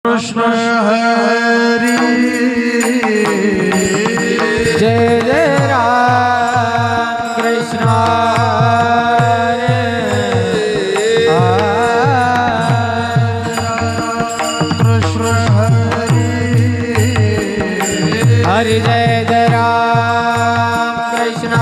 कृष्ण हरी जय जय राम कृष्ण कृष्ण हरी हरि जय जय राम कृष्ण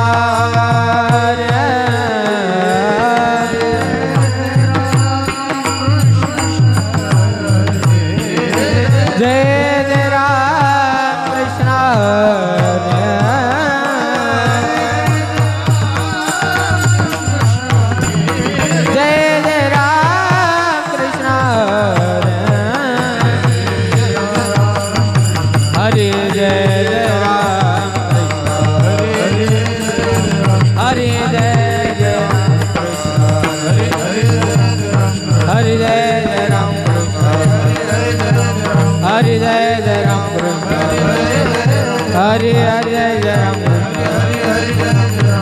जय जय राम कृष्ण जय जय राम कृष्ण हरे जय जय राम हरे जय जय कृष्ण हरे जय जय राम हरि जय जय राम कृष्ण हरि हरि जय जय राम कृष्ण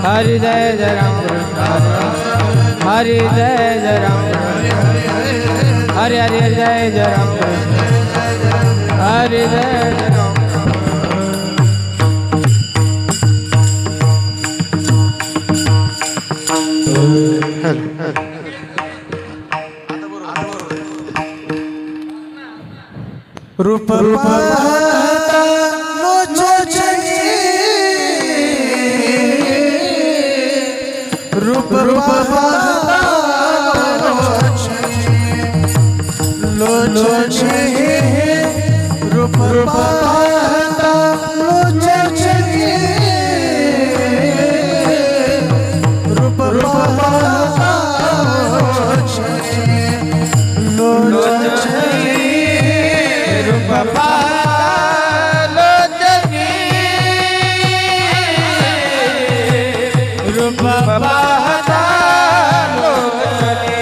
हरि जय जय राम कृष्ण हरि जय जय राम हरि हरि जय जय राम कृष्ण हरि जय जय राम रूप पाहता लोचनी रूप पाहता लोचनी रूप पाहता लोचनी रूप पाहता लोचनी रूप पाहता लोचनी रूप पाहता लोचनी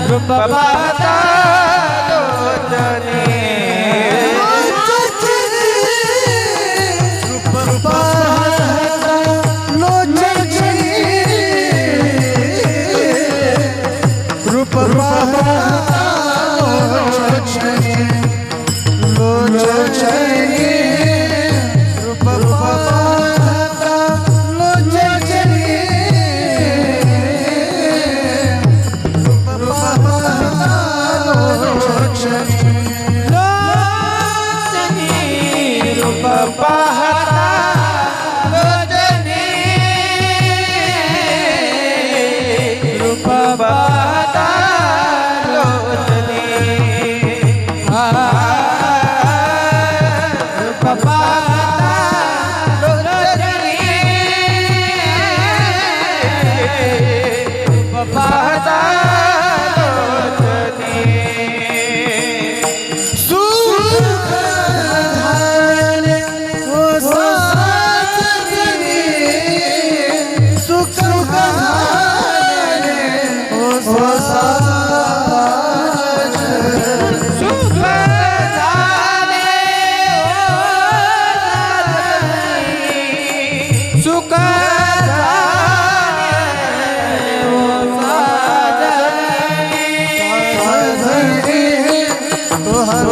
रूप पाहता लोचनी रूप पाहता लोचनी लोचनी रूप पाहता लोचनी रूप पाहता लोचनी रूप पाहता लोचनी रूप पाहता लोचनी रूप पाहता लोचनी रूप पाहता लोचनी सुख धारे ओ साजनी सुख धारे ओ साजनी सुख झाले सुख झाले ओ साजनी तोहर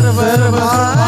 सर्व बाप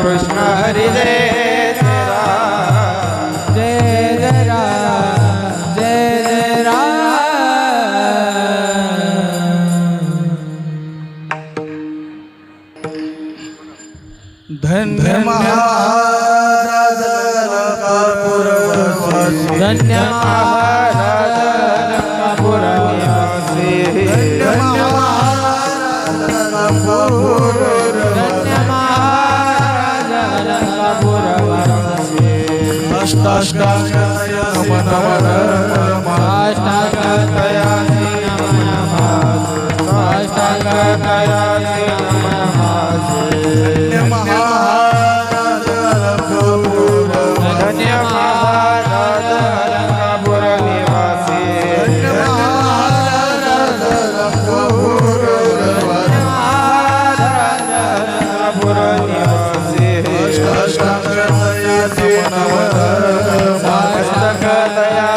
Krishna Hare Jai Ram Jai Jai Ram Jai Jai Ram धन्य महाराज लंकापुरवासी धन्य महाराज लंकापुरवासी धन्य महाराज लंकापुरवासी अष्टाष्टांगतया नमः अष्टांगतया नमः अष्टांगतया नमः धन्य महाराज लंकापुरवासी धन्य महाराज लंकापुर निवासी धन्य महाराज लंकापुर निवासी अष्टाष्टांगतया नमः अष्टांगतया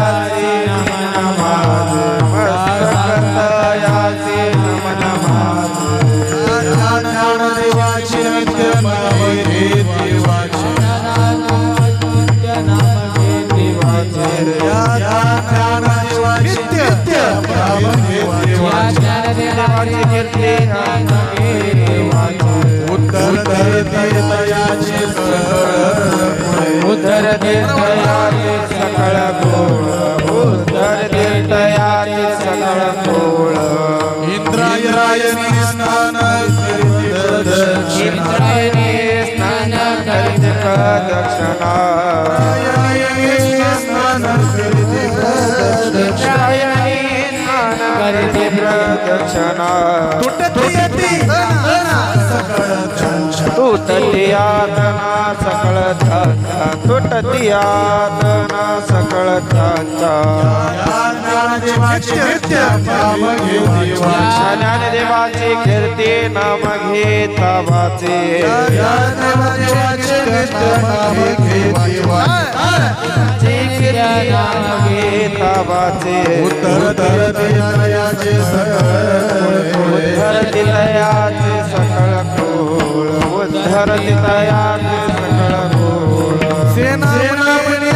नमः अष्टांगतया नमः ज्ञानदेवाची नित्य नाम घेती उत्तर तीर्थयाचे उत्तर तीर्थयाचे सकळ गोळ उत्तर तीर्थयाचे सकळ गोळ इंद्रायणी स्नान इंद्रायणी स्नान करीत प्रदक्षिणा इंद्रायणी स्नान करीत प्रदक्षिणा तुटती आतना सकळ धाचा तुटती आतना सकळ धाचा ज्ञानदेवाची कीर्ती नाम घेता वाचे नाम घेता वाचे उत्तर तीर्थयाचे उद्धर तिलयाचे सकळ खोळ उद्धर तिलयाचे सकळ खोळ सेनापती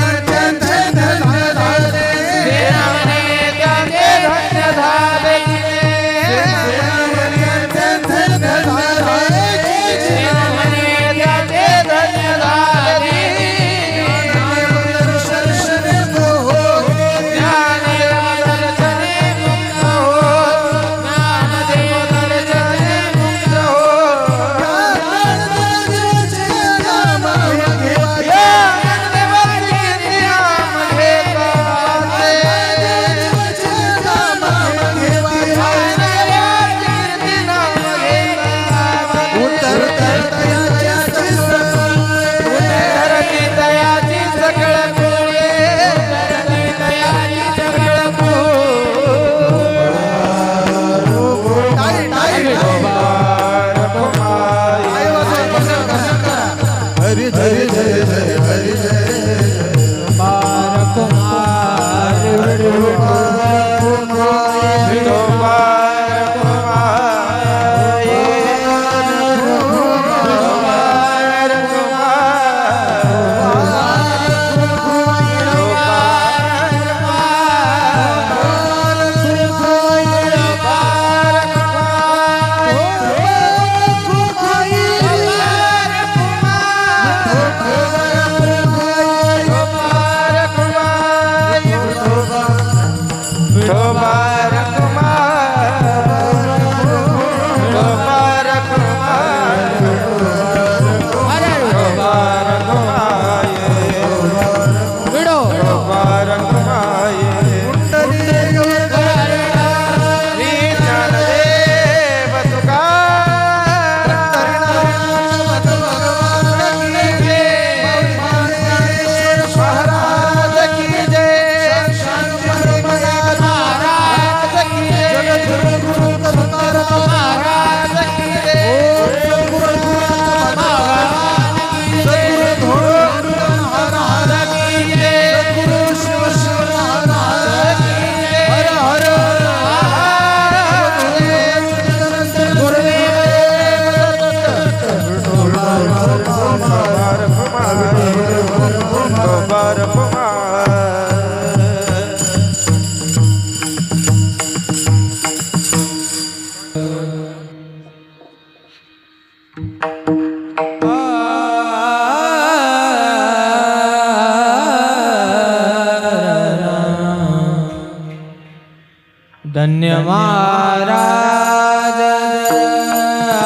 धन्य महाराज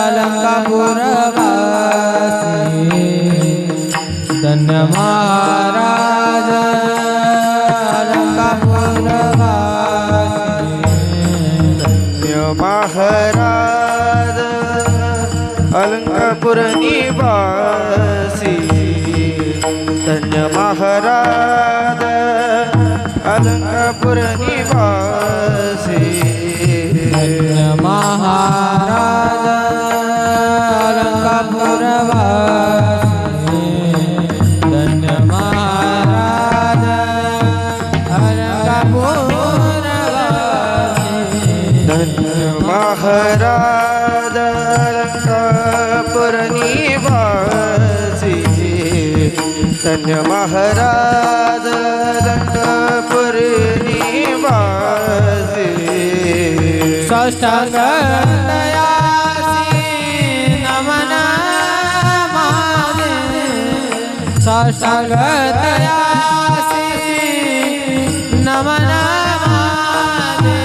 अलंकापुरवासी धन्य महाराज महाराज अलंकापुर निवासी धन्य महाराज अलंकापुर निवासी धन्य महाराज अलंकापुरवासी धन्य महाराज अलंकापुरवासी धन्य महाराज अलंकापुर निवासी धन्य महाराज अलंकापुर निवासी साष्टांग दयासी नमन माने साष्टांग दयासी नमन माने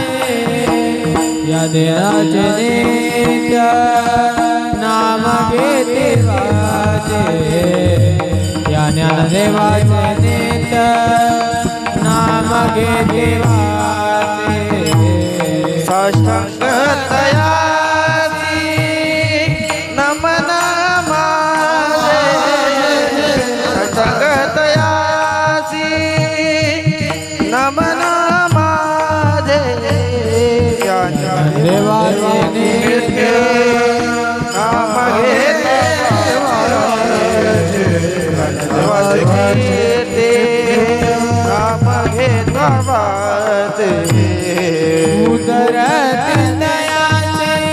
या देवाचे नित्य नाम घेते वाचे या ज्ञानदेवाचे नित्य नाम घेते वाचे साष्टांग दयासी नमन माझे साष्टांग दयासी नमन माझे या देवाचे नित्य नाम घेते नाम घेता वाचे उदरत दयाचे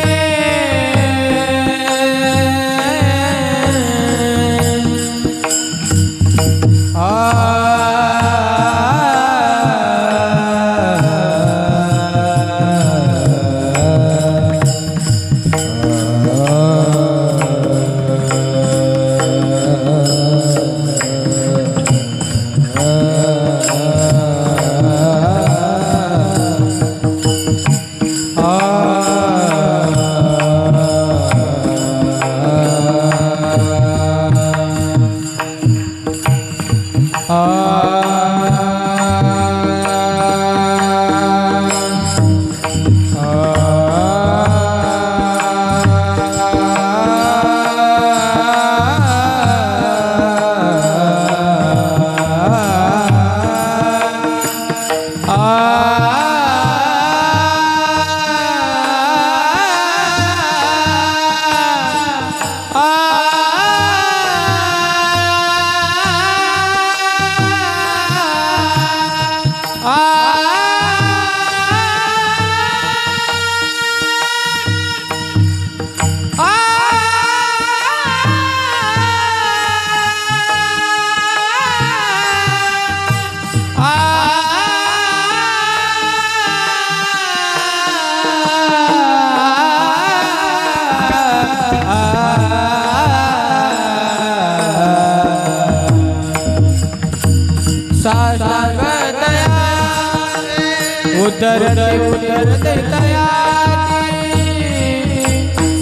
उतरते उतरते तयाची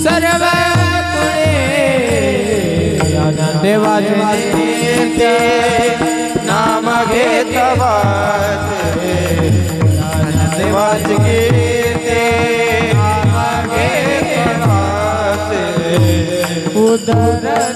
सर्व पुढे देवाचे नित्य नाम घेता वाचे देवाचे गीते नाम घेता वाचे उदर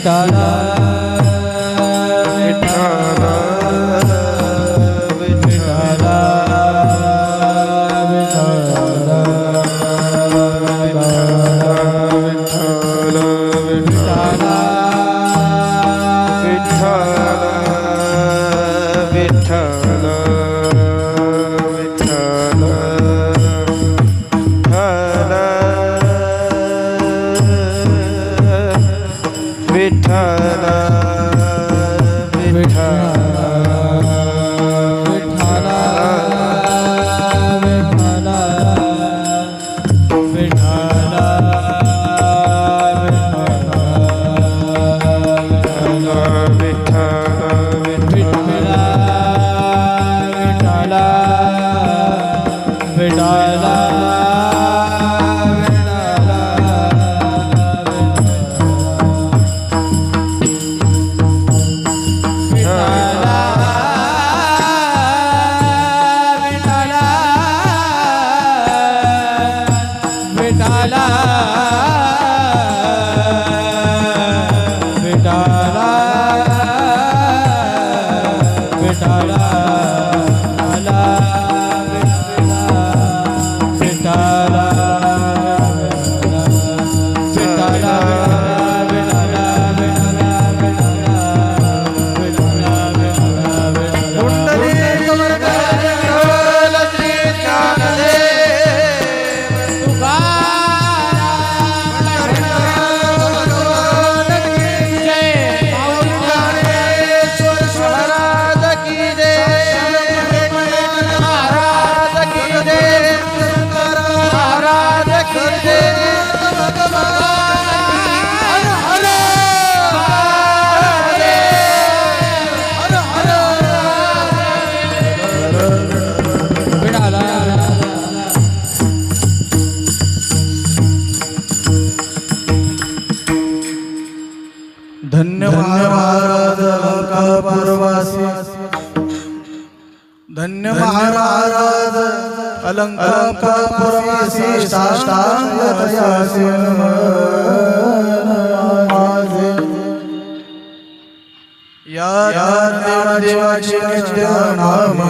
विठाला विठाला विठाला धन्य महाराज अलंकापुरवासी धन्य महाराज अलंकापुरवासी साष्टांग दयासी या देवाचे नित्य नाम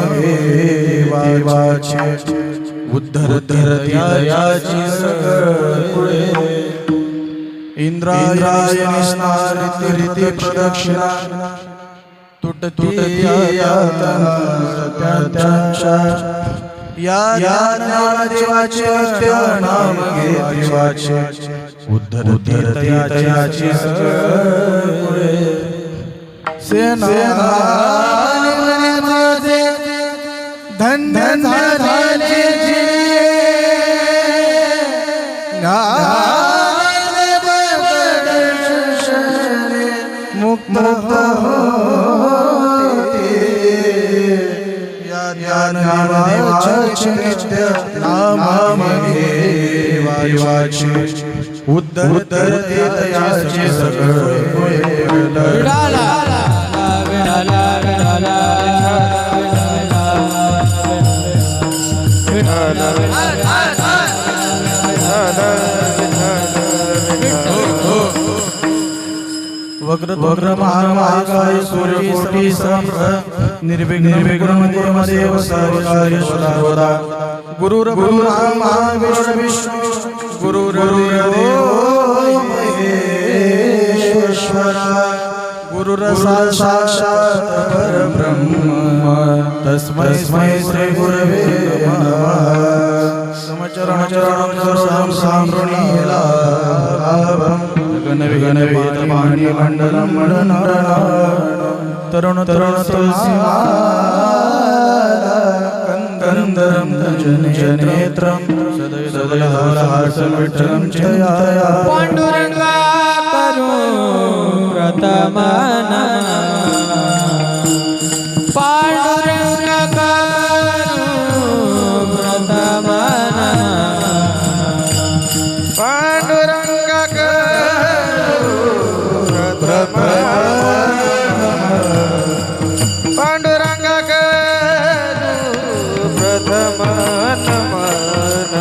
देवाचे उद्धर दयाची सगळे इंद्रायणी स्नारिती प्रदक्षिणा तुटती या ज्ञानदेवाचे नित्य नाम घे देवाचे उद्धर दयाची सगळे सेनानी माझे धन्य झाले मुक्त होते या ज्ञानदेवाचे नित्य नाम घे देवाचे उद्धर दयाचे सगळे विठाला विठाला विठाला विठाला वक्र महाकाय सूर्यकोटि समप्रभ निर्विघ्नं देव सर्वकार्येषु गुरुर्ब्रह्मा विष्णु गुरुर्देवो महेश्वरः गुरुर्साक्षात् परब्रह्म तस्मै श्री गुरवे नमः समचरणं साम्प्रणीलाभं गणविगणवेदमान्य मण्डलं तरुण तुलसीमाला कंदरं जननेत्रं सदयहासं विठ्ठलं चिंतया पांडुरंगा करू प्रथमन पांडुरंगा करू प्रथमन पांडुरंगा पांडुरंगा प्रथम नमन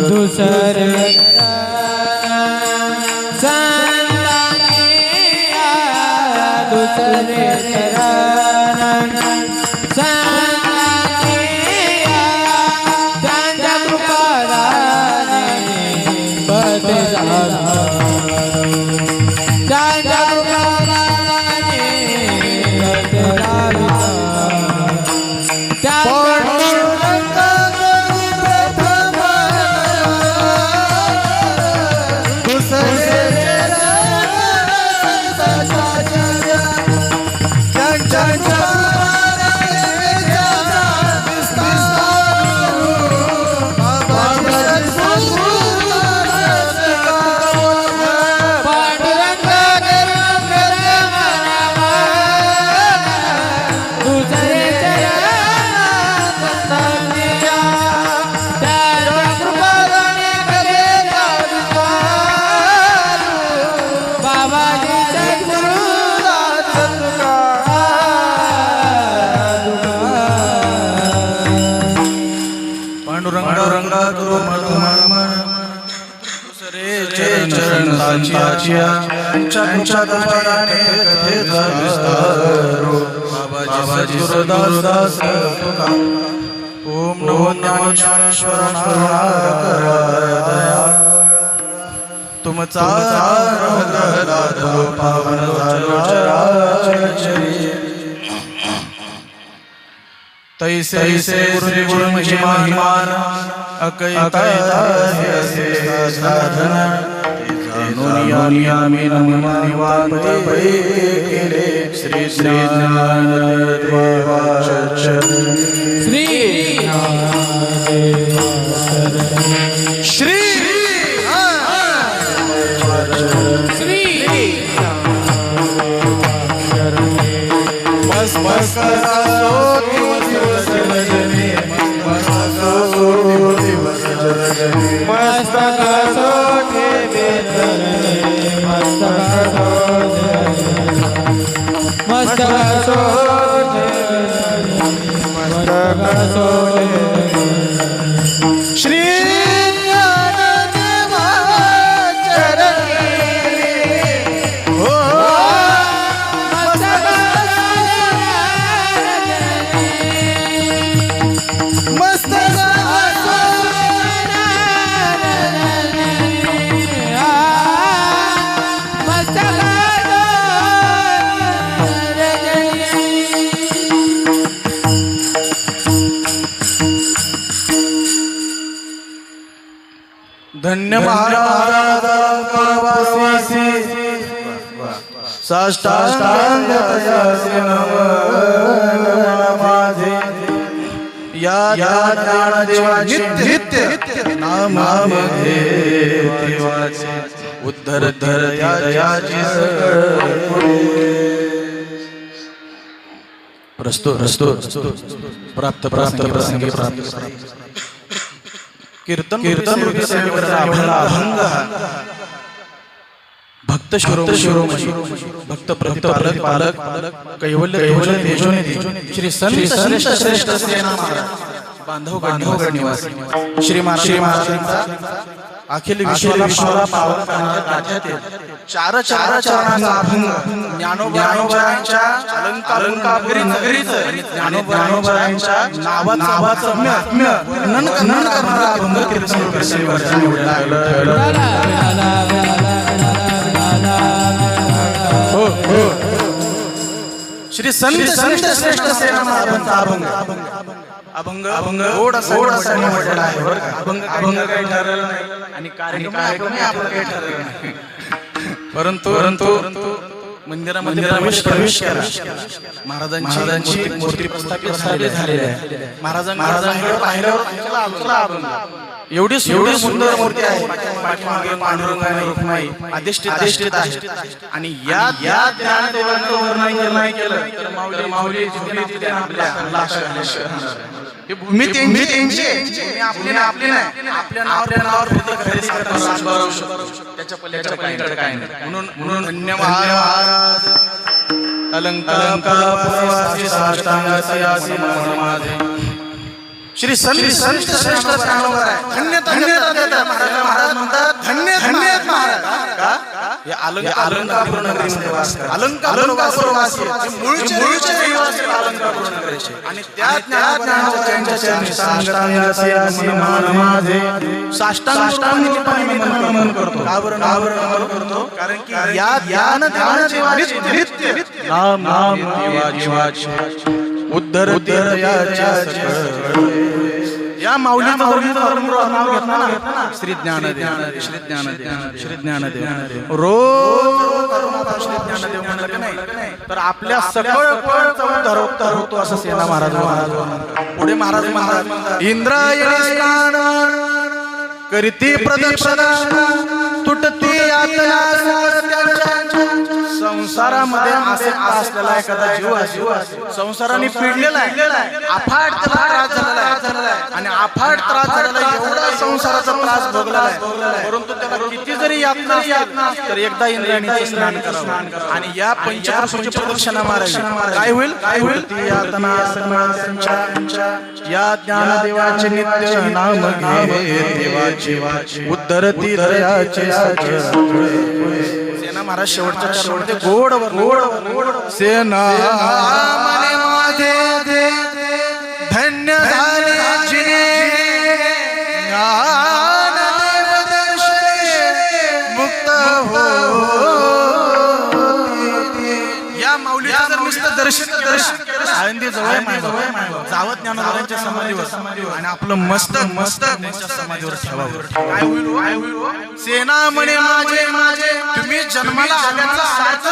दुसरे सरे चरण संगिया त्यांच्या कृपादाने पते झाला त्यांच्या कृपादाने पते झाला त्या पांडुरंगा गुरु मन चरण त्यांच्या दरबाराने कथेचा विस्तारो बाबाजी सद्गुरुदास तुका ओम नमो ज्ञानेश्वर दया तुमचा पावन तैसे गुरु महिमान अकैता असे साधन आम्ही निवांत केले श्री श्री श्री श्री बस बस श्री धन्य महाराज परवासी साष्टांग तयासी माझे या ज्ञानदेवाचे नित्य नाम घेवाचे उद्धर धर दयाची प्रस्तुत प्राप्त प्रसंगी कीर्तन अभंग भक्त शिरोमणी भक्त प्रतिपालक कैवल्य तेजोनिधी श्री संत श्रेष्ठ सेना महाराज बांधवगड निवासी श्री महाराजांचा अखिल विश्वाला पावन करण्यात चार चरणाचा अभंग ज्ञानोबांच्या अलंकापुरी नगरीचं ज्ञानोबांच्या नावाचं महात्म्य वर्णन करणारा अभंग कीर्तन श्री संत श्रेष्ठ सेना महाराजांचा अभंग गोडसा निवडलेला आहे बरं का. अभंग काही ठरलेलं नाही आणि कार्यक्रम आपण काही ठरलेलं नाही, परंतु मंदिरामध्ये प्रवेश केला. महाराजांची मूर्ती प्रस्थापित झालेली आहे. महाराजांकडे पाहिल्यावर एवढी सुंदर मूर्ती आहे. पाठीमागे पांडुरंग आणि रुक्माई अधिष्ठित आहे. आणि या ज्ञानदेवांचं वर्णन नाही केलं तर माऊली झोपली तिथे आपल्या ही भूमी त्यांची आपली नाही. आपल्या नावावर खरेदी करताना त्याच्या पलीकडे काय नाही. म्हणून धन्य महाराज अलंकापुरी साष्टांगासी माझे श्री संत श्रेष्ठ ज्ञानोबा आहे. धन्य महाराज म्हणतात धन्य महाराज का हे अलंकापूर नगरीमध्ये वास करतात. अलंकापूर वासी मूळचे रहिवासी अलंकापूर नगरीचे. आणि त्या ज्ञानाच्या चरणी साष्टांग माझे साष्टांग नमन करतो. का बरं नमन करतो? कारण की या ज्ञान देवाचे नित्य नाम देवाचे उद्धर या माऊलीचं नाव घेतलं ना, श्री ज्ञानदेव श्री ज्ञानदेव श्री ज्ञानदेव रोज श्री ज्ञानदेव म्हणलं की नाही तर आपल्या सकळ उद्धार होतो असं सेना महाराज. पुढे महाराज इंद्रायणी स्नान करीती प्रदक्षिणा तुटती यातना संसारामध्ये असे असलेला एखादा जीव संसाराने पिडलेला आहे, अफाट त्रास झालेला आहे आणि अफाट त्रास झालेला एवढा संसाराचा त्रास भोगलेला आहे. परंतु त्याला किती जरी यातना असली तर एकदा इंद्रायणीचे स्नान करावं आणि या पंचकृषीची प्रदक्षिणा मारावी. काय होईल ती यातना या ज्ञानदेवाचे नित्य नाम घे देवाचे उद्धरती दयाचे सेना महाराज शेवटच्या चरणामध्ये गोड सेना मने माझे धन्य झाले जिने ज्ञानदेव दर्शने मुक्त हो. या माऊलीचं जर नुसतं दर्शन आळंदी जवळ जावत ज्ञानदेवांच्या समाधीवर आणि आपलं मस्तक त्यांच्या समाधीवर ठेवावं. काय होईल? सेना म्हणे माझे तुम्ही जन्माला आल्याचा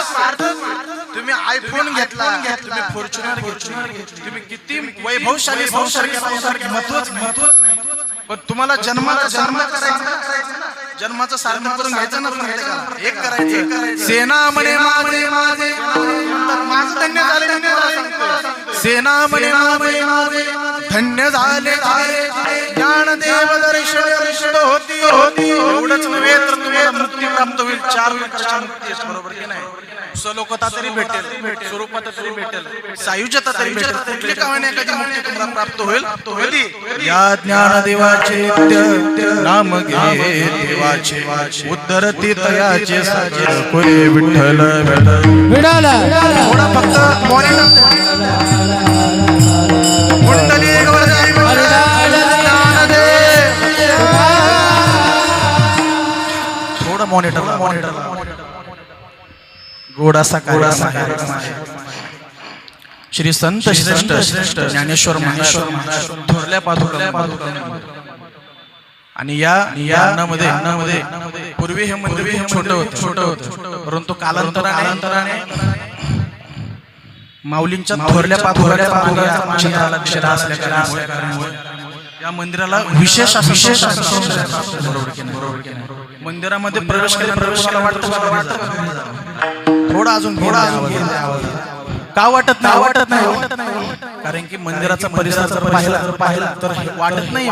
सार्थक. तुम्ही आयफोन घेतला, तुम्ही फॉर्च्युनर घेतली, तुम्ही किती वैभवशाली संसार केला महत्वच नाही. पण तुम्हाला जन्माचं सार्थक करून घ्यायचं ना. एक करायचं सेना म्हणे माझे माझं धन्य झाले. सेना म्हणे माझे धन्य झाले ज्ञानदेव दर्शन होती. एवढंच नव्हे तर तुम्हाला मुक्ती प्राप्त होईल. 4 प्रकारच्या मुक्ती आहेत, बरोबर की नाही? सलोकता तरी भेटेल, स्वरूपता तरी भेटेल, सायुज्यता तरी भेटेल. कुठली का होईना एखादी मुक्ती तुम्हाला प्राप्त होईल. या ज्ञानदेवाचे नित्य नाम घे देवाचे उद्धरती तयाचे कोरे विठ्ठल थोडा फक्त कुंडली थोडं मॉनिटर गोडासा श्री संत श्रेष्ठ ज्ञानेश्वर महाराज थोरल्या पादुका आणि या अन्नामध्ये पूर्वी हे मंदिर छोटं होतं परंतु कालांतराने माऊलींच्या थोरल्या पादुका असल्यामुळे या मंदिराला विशेष मंदिरामध्ये प्रवेश केल्याला वाटतं थोडा अजून का वाटत नाही कारण की मंदिराचा परिसर पाहिला तर वाटत नाही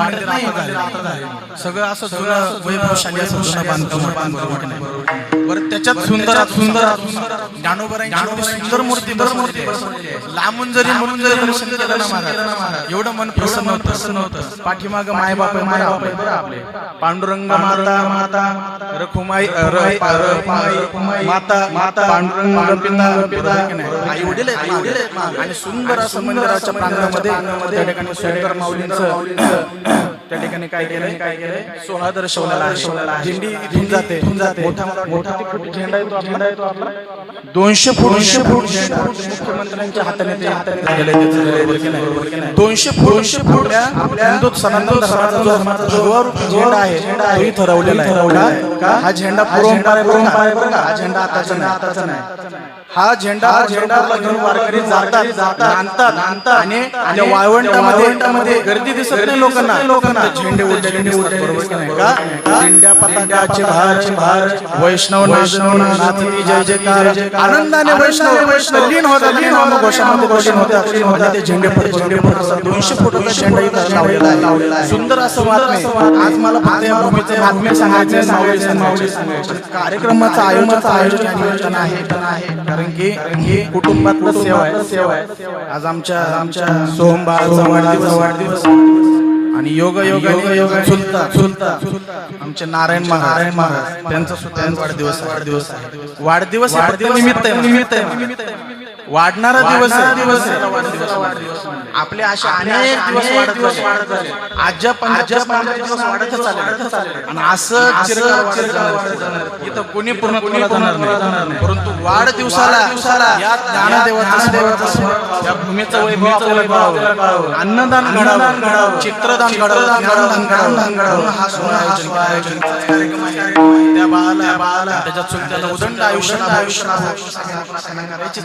सगळं असं जुनं वैभवशाली असं जुनं बांधकाम बरं त्याच्यात सुंदर ज्ञानोबरांची सुंदर मूर्ती लांबून जरी दर्शन केलं ना महाराज एवढं मन प्रसन्न होतं पाठीमाग माय बाप आपले पांडुरंग माता रखुमाई माता पांडुरंग पिता आई वडील आणि सुंदर असं मंदिराच्या प्रांगणामध्ये त्या ठिकाणी सुंदर माऊलींचं त्या ठिकाणी काय केलंय सोहळा दर्शवलेला आहे. दिंडी इथून जाते मोठा झेंडा येतो आपला 200 फूट झेंडा मुख्यमंत्र्यांच्या हाताने 200 फूट आपल्या हिंदू सनातन धर्माचा जो भगवा झेंडा आहे तोही ठरवलेला आहे. हा झेंडा परंपरा हा झेंडा आताचा नाही. हा झेंडा घेऊन वारकरी जातात आणतात आणि त्या वाळवंटामध्ये गर्दी दिसत नाही लोकांना झेंडे उडलेले बरोबर की नाही का झेंड्या पताकाचे भार वैष्णव नाचती जय जयकार आनंदाने वैष्णव लीन होतात घोषणामध्ये होतात ते झेंडे फडकतात 200 फुटाचा झेंडा इथं लावलेला आहे. सुंदर असं वाटणे आज मला फक्त या भूमीचे महात्म्य सांगायचे कार्यक्रमाचं आयोजन आहे कारण की कुटुंबातलं सेवा आहे. आज आमच्या सोहमबाळाचा वाढदिवस आणि योग चुलता आमचे नारायण महाराज त्यांचा सुद्धा वाढदिवस आहे. वाढदिवस निमित्त आहे. वाढणारा दिवस आपले अशा अनेक दिवस वाढत झाले. आजच्या दिवस वाढतच चालले आणि असं इथं कोणी पूर्ण जाणार नाही. परंतु वाढदिवसाला या ज्ञानदेवाचं या भूमीचं वैभव आपल्याला कळावं. अन्नदान घडावं, चित्रदान घडावं. हा सोहळा आयोजन कार्यक्रम आहे. त्या बाळाला त्याच्या चुलत्याला उदंड आयुष्य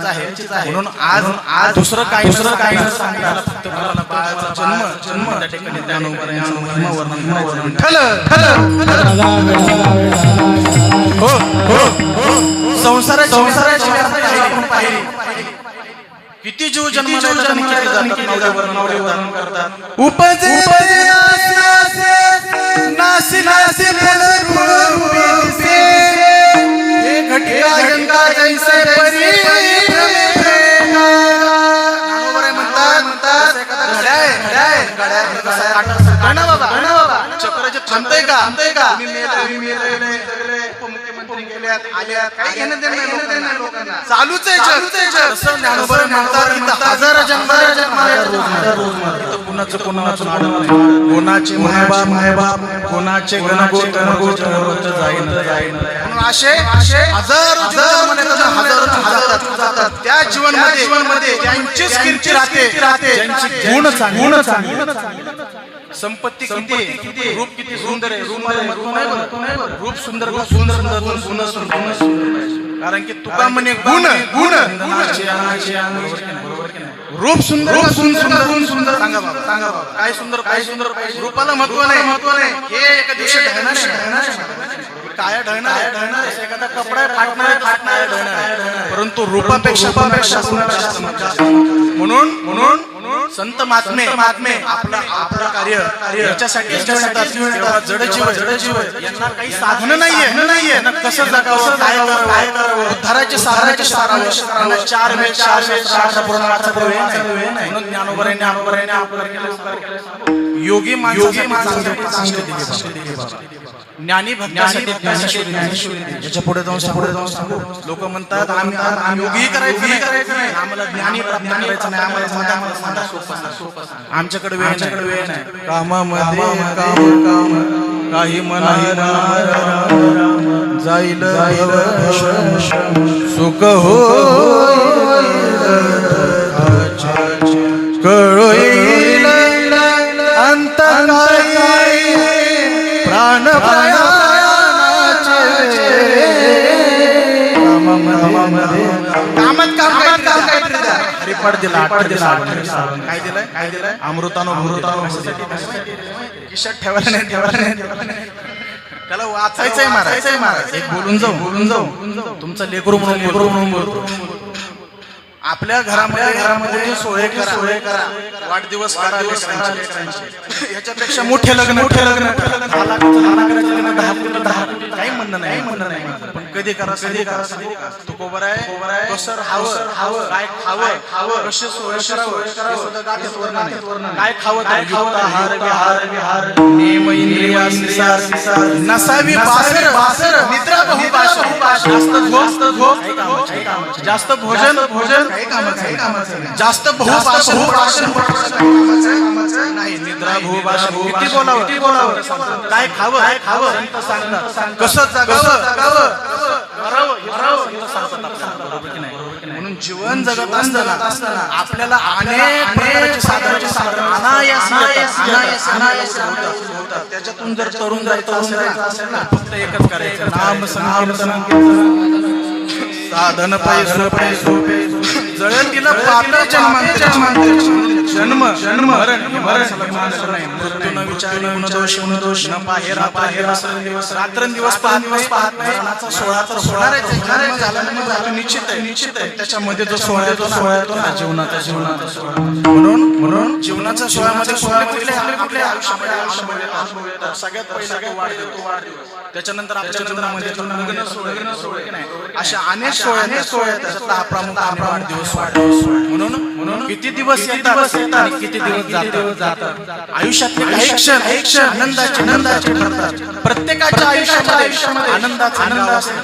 करायचीच आहे. म्हणून आज दुसरं काही सांगायला फक्त मला बाळाचा जन्म त्या ठिकाणी ज्ञानोबरायांचं महिमा वर्णन संसाराची आपण पाहिली. किती जीव जन्माला करतात. उपजे नासी घटिया गंगा जैसे परी चक्राचे थांबतंय का? उपमुख्यमंत्री गेल्यात आल्यात काही घेणं देणं नाही लोकांना. चालूच आहे हजार कोणाचे मायबाप कोणाचे गणगोत जाईन. असे हजारो जातात. त्या जीवनमध्ये त्यांचीच कीर्ती राहते. गुण चांगले. संपत्ती किती, रूप किती सुंदर आहे. रूप सुंदर कारण की तुका म्हणे गुण रूप सुंदर सांगा बाबा काय सुंदर रूपाला महत्व नाही. हे एका दिवशी काय ढळणार एखादा कपडा फाटणार परंतु रूपापेक्षा म्हणून संत महात्मे आपलं कार्य याच्यासाठी जडजीव यांना काही साधन नाहीये. कसं जगावं काय करावं उद्धाराचे साधनाचे 4 म्हणून ज्ञानोबरायांनी योगी माणसासाठी ज्ञानी भक्तासाठी याच्या पुढे जाऊन सांगू. लोक म्हणतात आम्ही योगी करायचं नाही, आम्हाला ज्ञानी प्राप्त करायचं नाही. आम्हाला आमच्याकडे वेळ नाही. कामामध्ये काम काही मनाला जाईल सुख कळोईल अंत प्राण हरिपाठ दिला काय दिलंय अमृतानो किशात ठेवायला नाही. त्याला वाचायचंय महाराज. एक बोलून जाऊ तुमचं लेकरू म्हणून बोलतो. आपल्या घरामध्ये सोहळे करा वाढदिवस करा लेकरांचे. याच्यापेक्षा मोठे लग्न 10 काही म्हणणं नाही. पण कधी करा तुकोबर आहे कसं राहावं काय खावं कसे सोय करावं काय खावं हार नेम इंद्रिया नसावी बासर निद्रा जास्त भोजन जास्त नाही. निद्रा किती बोलावं काय खावं कसं जगावं म्हणून जीवन जगत असताना आपल्याला अनेक प्रकारचे साधन अनायास होतात. त्याच्यातून जर तरुण जायचं असेल ना फक्त एकच करायचं नाम संकीर्तन साधन पैसो जळण तिला पापला जन्म मरण मृत्यू न विचारी गुणदोष न पाहेरा रात्रंदिवस पाहत नाही. सोहळा निश्चित आहे. त्याच्यामध्ये जो सोहळा येतो ना जीवनाचा म्हणून जीवनाच्या सोहळ्यामध्ये कुठल्या आयुष्यामध्ये सगळ्यात पहिला वाढदिवस. त्याच्यानंतर आपल्या जीवनामध्ये अशा अनेक सोहळे त्याच्यातला हा प्रमुख वाढदिवस म्हणून किती दिवस येतात आणि किती दिवस जातात. आयुष्यातले काही क्षण आनंदाचे ठरतात. प्रत्येकाच्या आयुष्यामध्ये आनंदाचा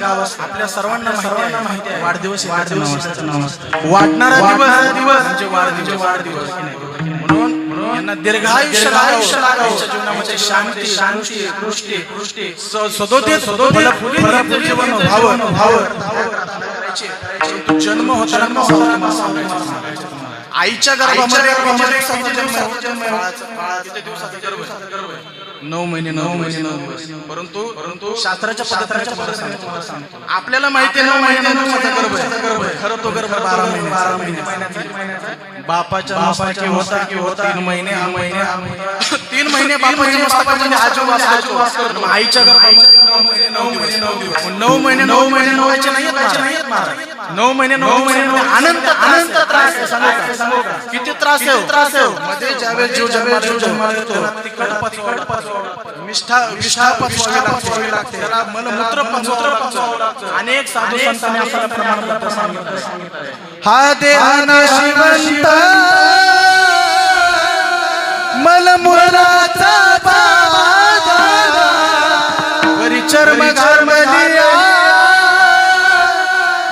गाव असतो. आपल्या सर्वांना माहिती आहे वाढदिवस वाढणारा दिवस म्हणजे वाढदिवस. म्हणून यांना दीर्घायुष्य लागावं. जीवनामध्ये शांती दृष्टी सदोदित जीवन व्हावं. जन्म होता आईच्या गर्भामध्ये किती दिवसाचा गर्भ? 9 महिने 9 दिवस. परंतु शास्त्राच्या पद्धतीने आपल्याला माहिती आहे 9 महिने 9 दिवसाचा गर्भ आहे. खरं तो गर्भ 12 महिने बापाच्या मस्तकी होता 3 महिने 3 महिने बापाच्या मस्तकामध्ये आजोबा आईच्या गर्भामध्ये 9 महिने 9 दिवस. 9 महिने 9 व्हायचे नाहीत महाराज. 9 महिने अनंत त्रास सांगू का? किती त्रास आहे मध्ये ज्यावेळेस जीव जन्माला येतो तिखट पचवावं विष्ठा पचवावी लागते. त्याला मलमूत्र पचवावं लागतं. अनेक साधू संतांनी आपल्याला प्रमाणपत्र सांगितलं. हा देह नशिवंत मलमूत्राचा वरी चर्म घालमलिया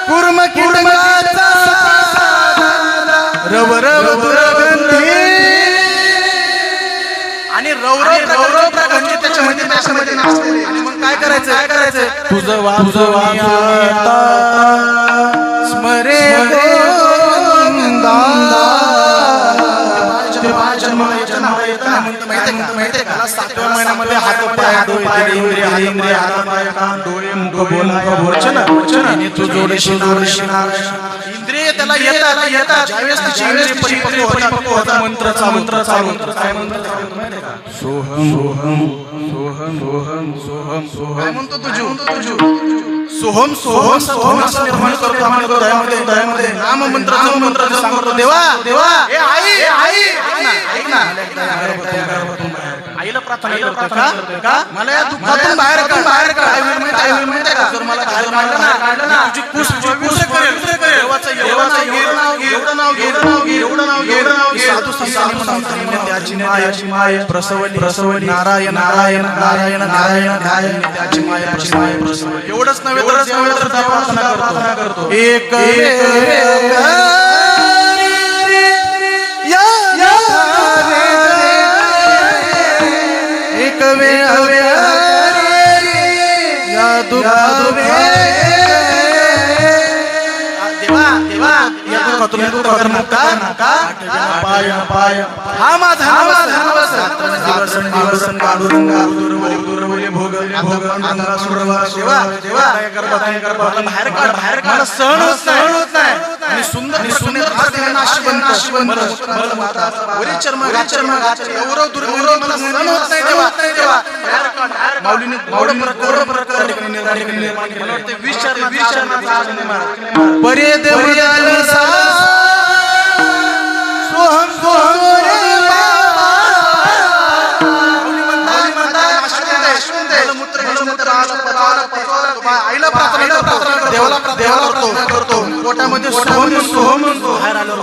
कुर्म किडकाचा रव दुर्गंधी आणि रव प्रगंधी त्याच्यामध्ये नसते. आणि मग काय करायचं? तुझं वाजविता स्मरे गोविंदा. माहितीये का? 7व्या महिन्यामध्ये हात पाय डोळे इंद्रिय कान डोळे मुख बोल आणि तू जोडशी इंद्रिय त्याला येतात. ज्यावेळेस तिची इंद्रिय परिपक्व होतात मंत्र चालू काय म्हणतात? सोहम काय म्हणतो तुझू? सोहम असं निर्माण करतो हृदयामध्ये. नाम मंत्र सांगतो. देवा ए आई ऐक ना. आईला प्रार्थना करतो का? मला या दुःखातून बाहेर काढ. काय होईल माहिती का? जर मला बाहेर काढलं ना तुझी कुस करेल. देवाचं एवढं नाव घे. साधू संतांनी त्याची माय प्रसवली. नारायण त्याची माय प्रसवली. एवढंच नव्हे तर प्रार्थना करतो. एक वेळ या दुःखातून पाय हा माझा बाहेर काढ. सहन होत नाही. आणि सुंदर चर्म गौरव दुर्गंधी मला सहन होत नाही. देवा माऊलीने परे आईला प्रार्थना देवाला करतो. पोटामध्ये सोहम म्हणतो. बाहेर आलो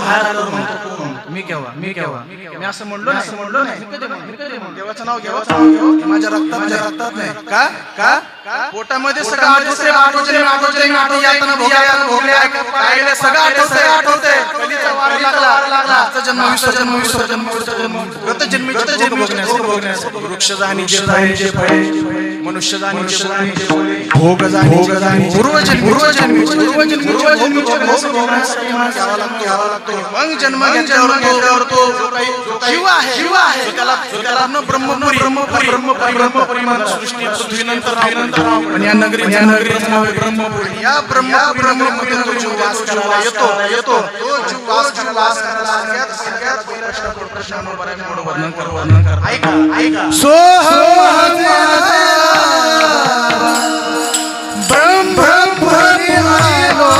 म्हणतो. मी केव्हा मी असं म्हणलो नाही. देवाचं नाव घ्यावं माझ्या रक्तात नाही का? पोटामध्ये सगळं आठवते यातना भोगले सगळं आठवतंय. कधीचा वार लागला जन्म विसर्जन गतजन्मीचे भोगण्यास वृक्ष जाणीचे फळे मनुष्य जाणीचे भोग जाणी पूर्वजन्मी घ्यावा लागतो. मग जन्म घेतल्यावर तो जीव आहे त्याला ब्रह्मपुरी सृष्टी पृथ्वीनंतर या नगरीचं नाव ब्रह्मपुरी. या ब्रह्मपुरीमध्ये तो जीव वास करायला येतो. तो जीव वास करायला वर्णन कर. ऐका ब्रह्मपुरी आलो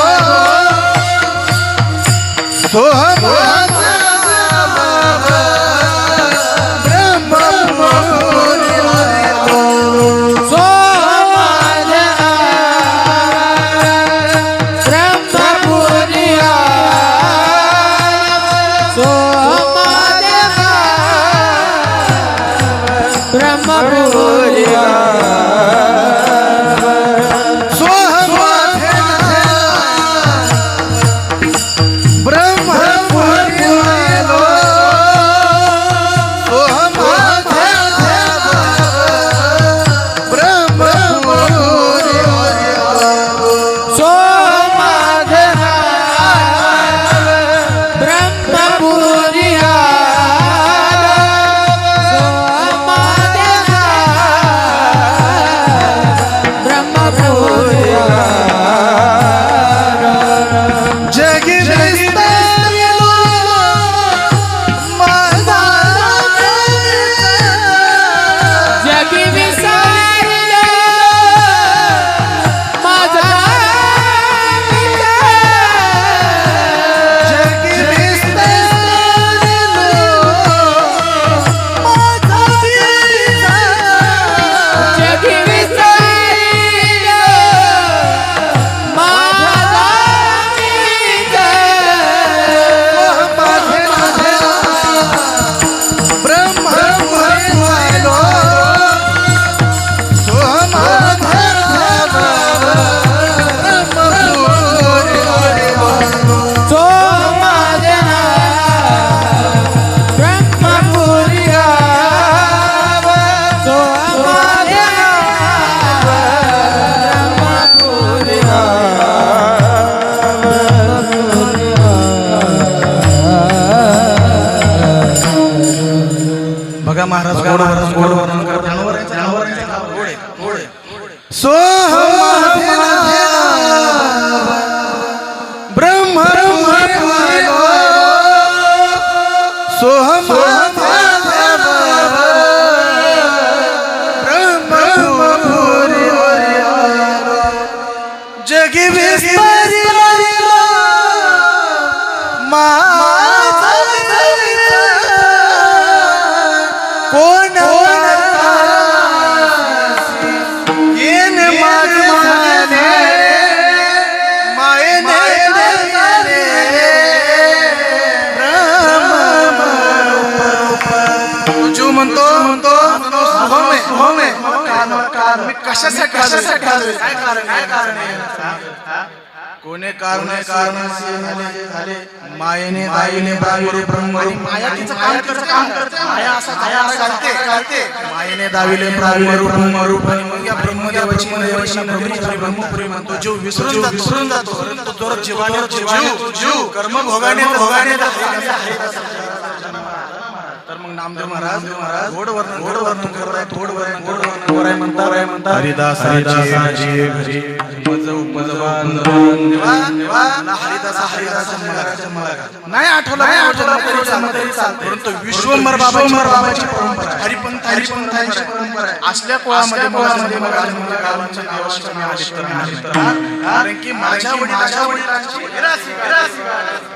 बघा महाराज गोड वर्णन करतात ब्रह्म सोहम जगी विस्तारिला कोण येन माझे मायने तू म्हणतो होमे मी कशासाठी आलोय? काय कारण कोणे कारण झाले मायेने दाविले ब्रह्म माया तिचं काम करते माया असा करते मायेने दाविले ब्रह्म रूप आणि मग या ब्रह्मदेवाची ब्रह्मपुरी म्हणतो जीव विसरून जातो तो जीवाने जीव कर्म भोगाने तर मग नामदेव महाराज गोड वर्णन करताय म्हणतात हरिदासाची घरी नाही आठवलं परंतु विश्वंभर बाबाची परंपरा हरिपंथांची परंपरा आहे. असल्या कोळामध्ये कारण की माझ्या वडिलांची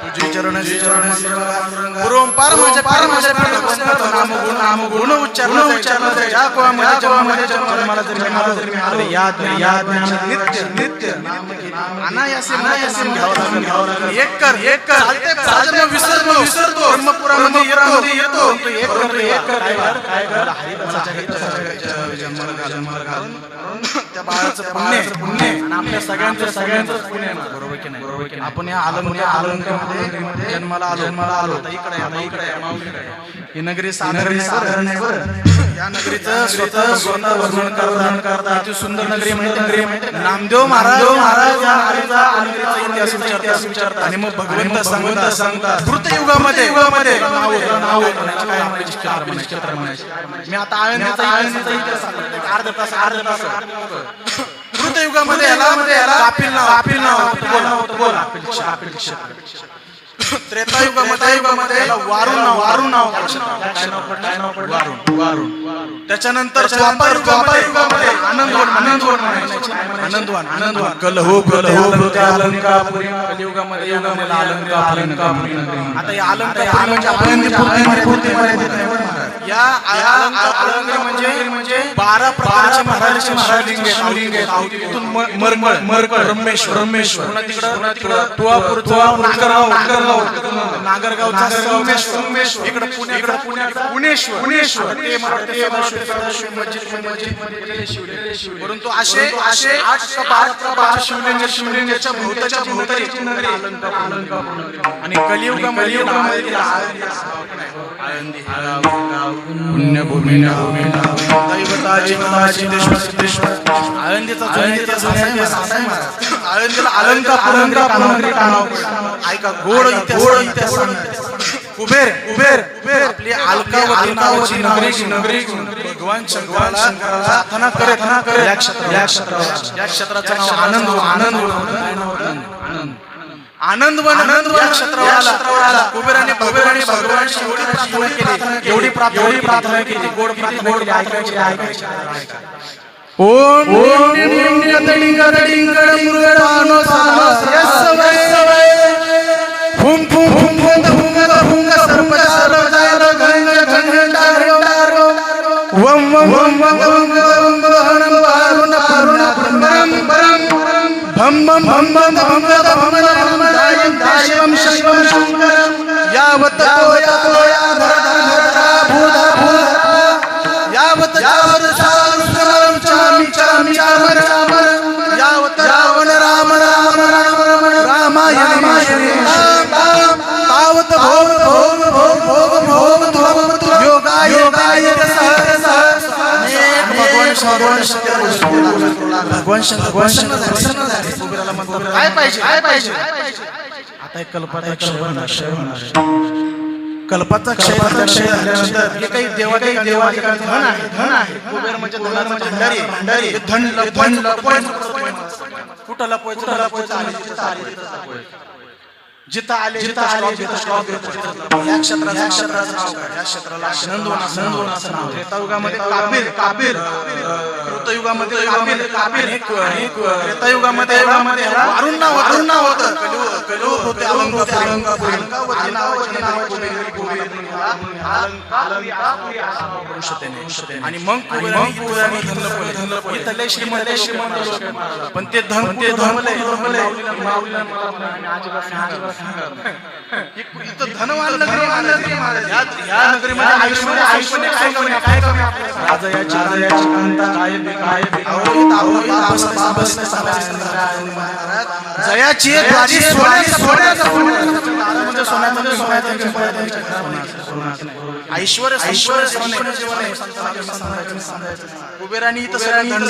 तुझी चरण पूर्वंपार माझ्या नाम गुण उच्चारला ज्या कोळामध्ये जन्माला जरी आलो याद नित्य अनायासे एक कर विसरतो ब्रह्मपुरामध्ये येतो त्या बाळाचं पुण्य आणि आपल्या सगळ्यांचं पुण्य बरोबर की नाही आपण या अलंकामध्ये जन्माला आलो आता इकडे ही नगरी साधारण आहे बरं. या नगरीचं स्वतः वर्णन करतात ती सुंदर नगरी म्हणजे नामदेव महाराज या नगरीचा इतिहास विचारतात आणि मग भगवंत सांगतात कृतयुगामध्ये मी आता आळंदीचा इतिहास अर्धा तास कृतयुगामध्ये कापिल नाव त्रेतायुगामध्ये वारुण नाव त्याच्यानंतर द्वापारयुगामध्ये आनंदवन कलियुगामध्ये अलंकापुरी आता या अलंकापुरी म्हणजे 12 प्रकारचे महाराजांचे शिवलिंग आहेत. इथून मरकळ ब्रह्मेश्वर तिकडं तुळापूरचा नागरगावचा सोमेश्वर इकडे पुणेश्वर ते परंतु असे 8 का 12 शिवलिंगाच्या भोवताली आणि कलियुगामध्ये पुण्यभूमी आळंदीचा आळंदीला अलंकापुरी ऐका गोड इतिहास कुबेर आपली अलकावती नावाची नगरी भगवान शंकराला प्रार्थना करत या क्षेत्राचं नाव आनंदवन या क्षेत्राला कुबेराने भगवानाची एवढी प्रार्थना केली गोड ऐकायची ओम मुरगडानो सानस यस्सवै फुम सर्पचार जायर घंटारो वम वारुण परम भम दायम शंकरम यावत यावत यावत रावण राम रामायण तावत भोग योगाय भगवान भगवान शंकर झाले. कुबेराला म्हणतो काय पाहिजे काय पाहिजे. आता एक कल्पाचा क्षय होणार. कल्पाचा क्षय झाल्यानंतर हे काही देवाचे धन आहे. कुबेर म्हणजे धनाचा भंडारी. धन कुठं लपवायचं जिथं आले या क्षेत्राचं नाव काय. या क्षेत्राला नंदवन असं नाव. त्रेतायुगामध्ये काबीर कृतयुगामध्ये त्रेतायुगामध्ये वारुण नाव होतं. कलियुग होते अलंकावती नावाचे आणि मग कुबेराने श्रीमंत पण ते धन धनवान नगरी या नगरीमध्ये काय कमी जयाची ऐश्वर्य कुबेरानी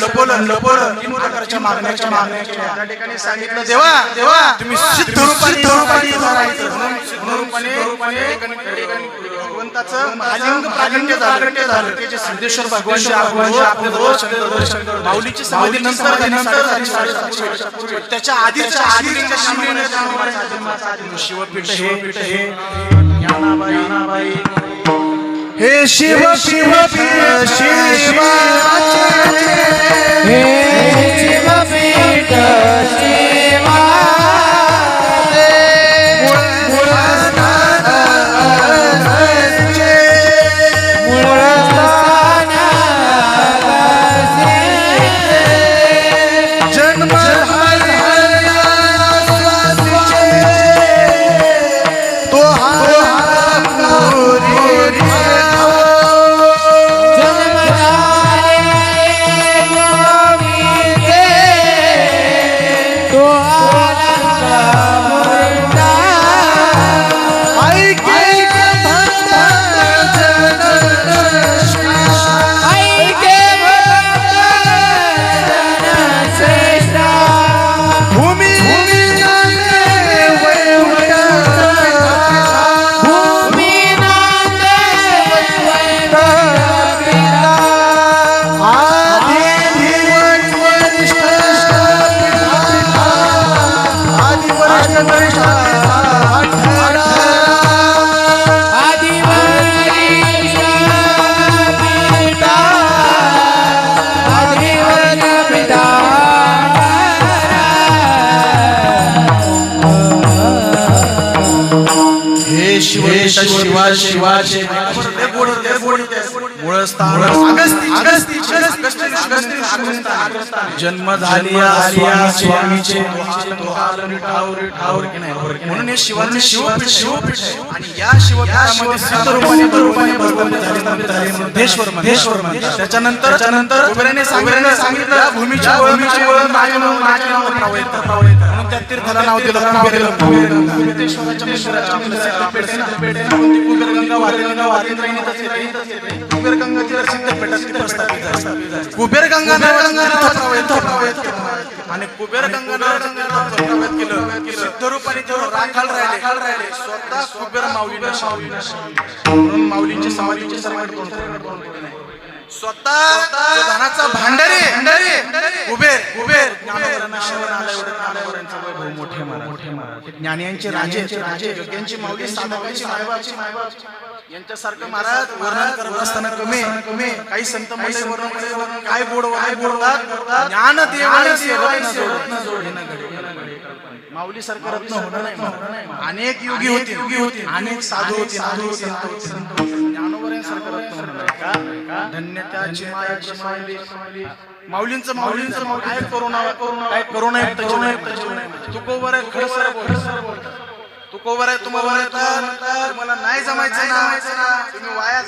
लपवलं 3 प्रकारच्या मागण्या त्या ठिकाणी सांगितलं देवा तुम्ही सिद्ध रूपाने भगवंताचं महालिंग प्रागट्य झालं. त्याचे सिद्धेश्वर भगवान माऊलीची समाधी नंतर त्याच्या आधीच्या शिवपीठ हे ज्ञानाबाई हे शिवपीठ शिवाचे मूळस्थान जन्म झालिया स्वामीचे म्हणून हे शिवाचे शिवपीठ आणि या शिवपीठामध्ये सिद्ध रूपाने भगवंत झाले मध्येश्वर म्हणतात. त्याच्यानंतर कुबेराने सांगितलं या भूमीची ओळख माझ्या नावावर म्हणून त्या तीर्थाला नाव दिलं कुबेरेश्वराच्या मंदिराच्या कुबेरगंगा कुबेरगंगा सिद्धपीठात प्रस्थापित कुबेरगंगा आणि कुबेरगंगा प्रस्थापित केलं. सिद्ध रूपाने राखाल राहिले स्वतः कुबेर म्हणून माऊलींची समाधीची सर्वात स्वतः धनाचा भांडारी कुबेर ज्ञानियांचे राजे योग्यांची माऊली साधकांची मायबाप यांच्यासारखं महाराज वर्णन करत असताना कमी काही संत मंडळी वर्णन काय बोलतात ज्ञान माऊली सारखं रत्न होणार नाही. अनेक योगी होती अनेक साधू होते ज्ञानोबऱ्यांसारखं रत्न होणार का. धन्य त्याची माऊलींचं काय करोना तुकोबर आहे खडसर तुकोबर आहे तुम्हाला नाही जमायचं ना तुम्ही वाया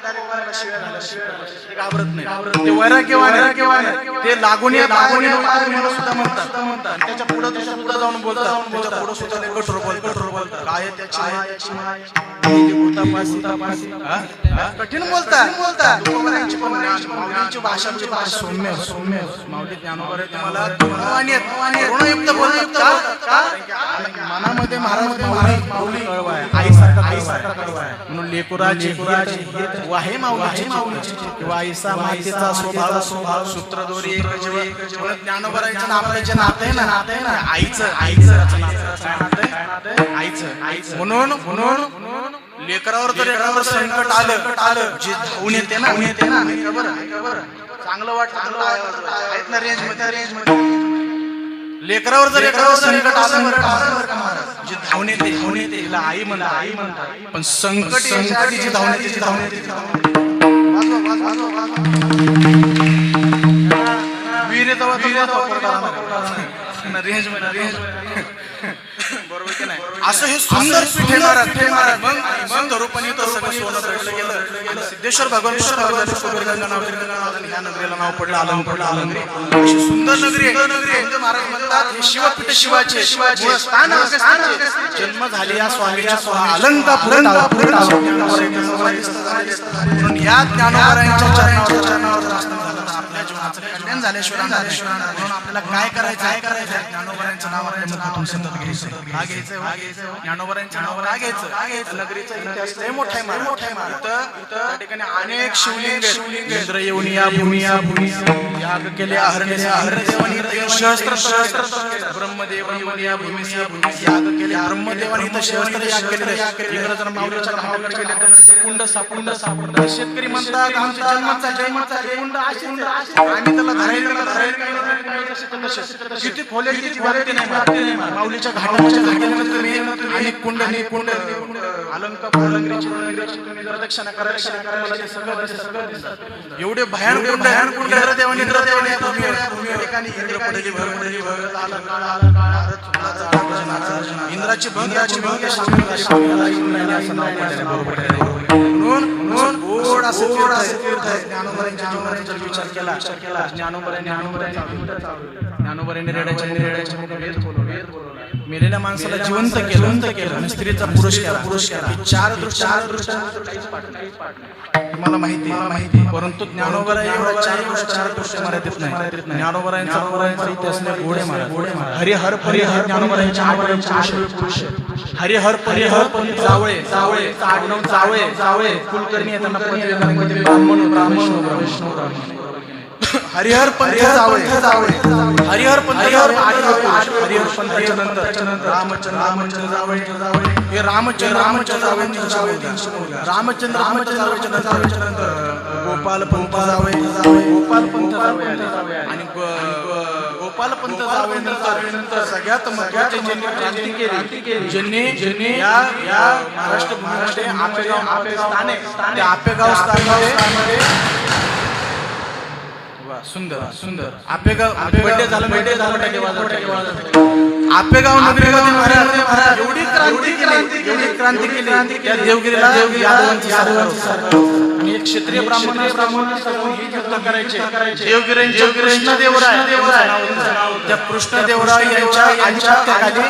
ते घाबरत नाही ते वैराग्यवान ते लागून सुद्धा म्हणतात आणि त्याच्या पुढे सुद्धा जाऊन बोलतात त्याच्या पुढे सुद्धा ते कठोर बोलतात काय त्याची कठीण बोलतात माऊलीची भाषा सौम्य माऊली ज्ञानोबा तुम्हाला ऋणयुक्त बोलतात का मनामध्ये महाराज माऊली कळवा आहे आईसारखा कळवा आहे म्हणून लेकुराची वाहे माऊलीची किंवा आईसा मातेचा स्वभाव सूत्रदोरी एक जीव ज्ञानोबारायचं आपलं जे नातं आहे ना आईचं म्हणून लेकरावर जर एखादं संकट आलं जे धावून येते ना चांगलं वाटतं आहेत ना रेंज मध्ये लेकरावर जर एखादं संकट आलं जे धावून येते तिला आई म्हणतात पण संकट याच्यासाठी जी धावून येते रेंज मध्ये बरोबर की नाही असं हे सुंदर पीठ आहे महाराज मग धरूपणी तर सगळं सोनं भेटलं गेलं आणि सिद्धेश्वर भगवान ह्या नगरीला नाव पडलं अलंगरी अशी सुंदर नगरी आहे महाराज म्हणतात हे शिवपीठ शिवाचे स्थान जन्म झाले या स्वामीच्या अलंकापुर म्हणून या ज्ञानोबारायांच्या चरणावर आपल्या जीवनाचं कल्याण झाल्याशिवाय म्हणून आपल्याला काय करायचं ज्ञानोबारायांचं नाव आपल्या सतत घ्यायचं ज्ञानोबारायांचं नाव काय घ्यायचं नगरीचा इतिहास लय मोठा आहे इथं त्या ठिकाणी अनेक शिवलिंग इंद्र येऊन या भूमी याग केले अहरणदेवानी सहस्त्र ब्रह्मदेव येऊन या भूमीस याग केले ब्रह्मदेवानी इथं सहस्त्र याग केलेले इंग्रजांना माऊलीच्या घाटावर गेले तर कुंड सापडलं शेतकरी म्हणतात आमचा जन्माचा कुंड आम्ही त्याला धरायला किती खोले किती वाटते नाही माऊलीच्या घाटाच्या अनेक कुंड अलंकापुरची प्रदक्षिणा करायला ते सगळं दिसतात एवढे भयान कुंड इंद्रदेवानी ठिकाणी इंद्राची भंग म्हणून गोड असं ज्ञानोबारांच्या जीवनाचा विचार केला ज्ञानोबारांनी रेड्याच्या मेलेल्या माणसाला जिवंत केलं आणि स्त्रीचा पुरुष केला चार दृष्टी मला माहिती परंतु ज्ञानोबा एवढा चार दृष्टी मराठीत नाही ज्ञानोबारांचा इतिहास गोडे हरिहर ज्ञानोबारांच्या पुरुष हरिहर जावळे कुलकर्णी येताना हरिहर पंथ पंथाच्या नंतर रामचंद्र जावळे हे रामचंद्र जावळेच्या नंतर गोपाल पंथ जावळे आणि गोपाल पंथ जावळे नंतर सगळ्यात महत्त्वाचे ज्यांनी या महाराष्ट्र भूमीमध्ये आपेगाव स्थानमध्ये सुंदर आपेगाव नगरीमध्ये महाराज एवढी क्रांती केली या देवगिरीला यादवांची आणि एक क्षत्रिय ब्राह्मण ही युद्ध करायचे देवगिरींचे कृष्णदेवराय त्या कृष्णदेवराय यांच्या खाली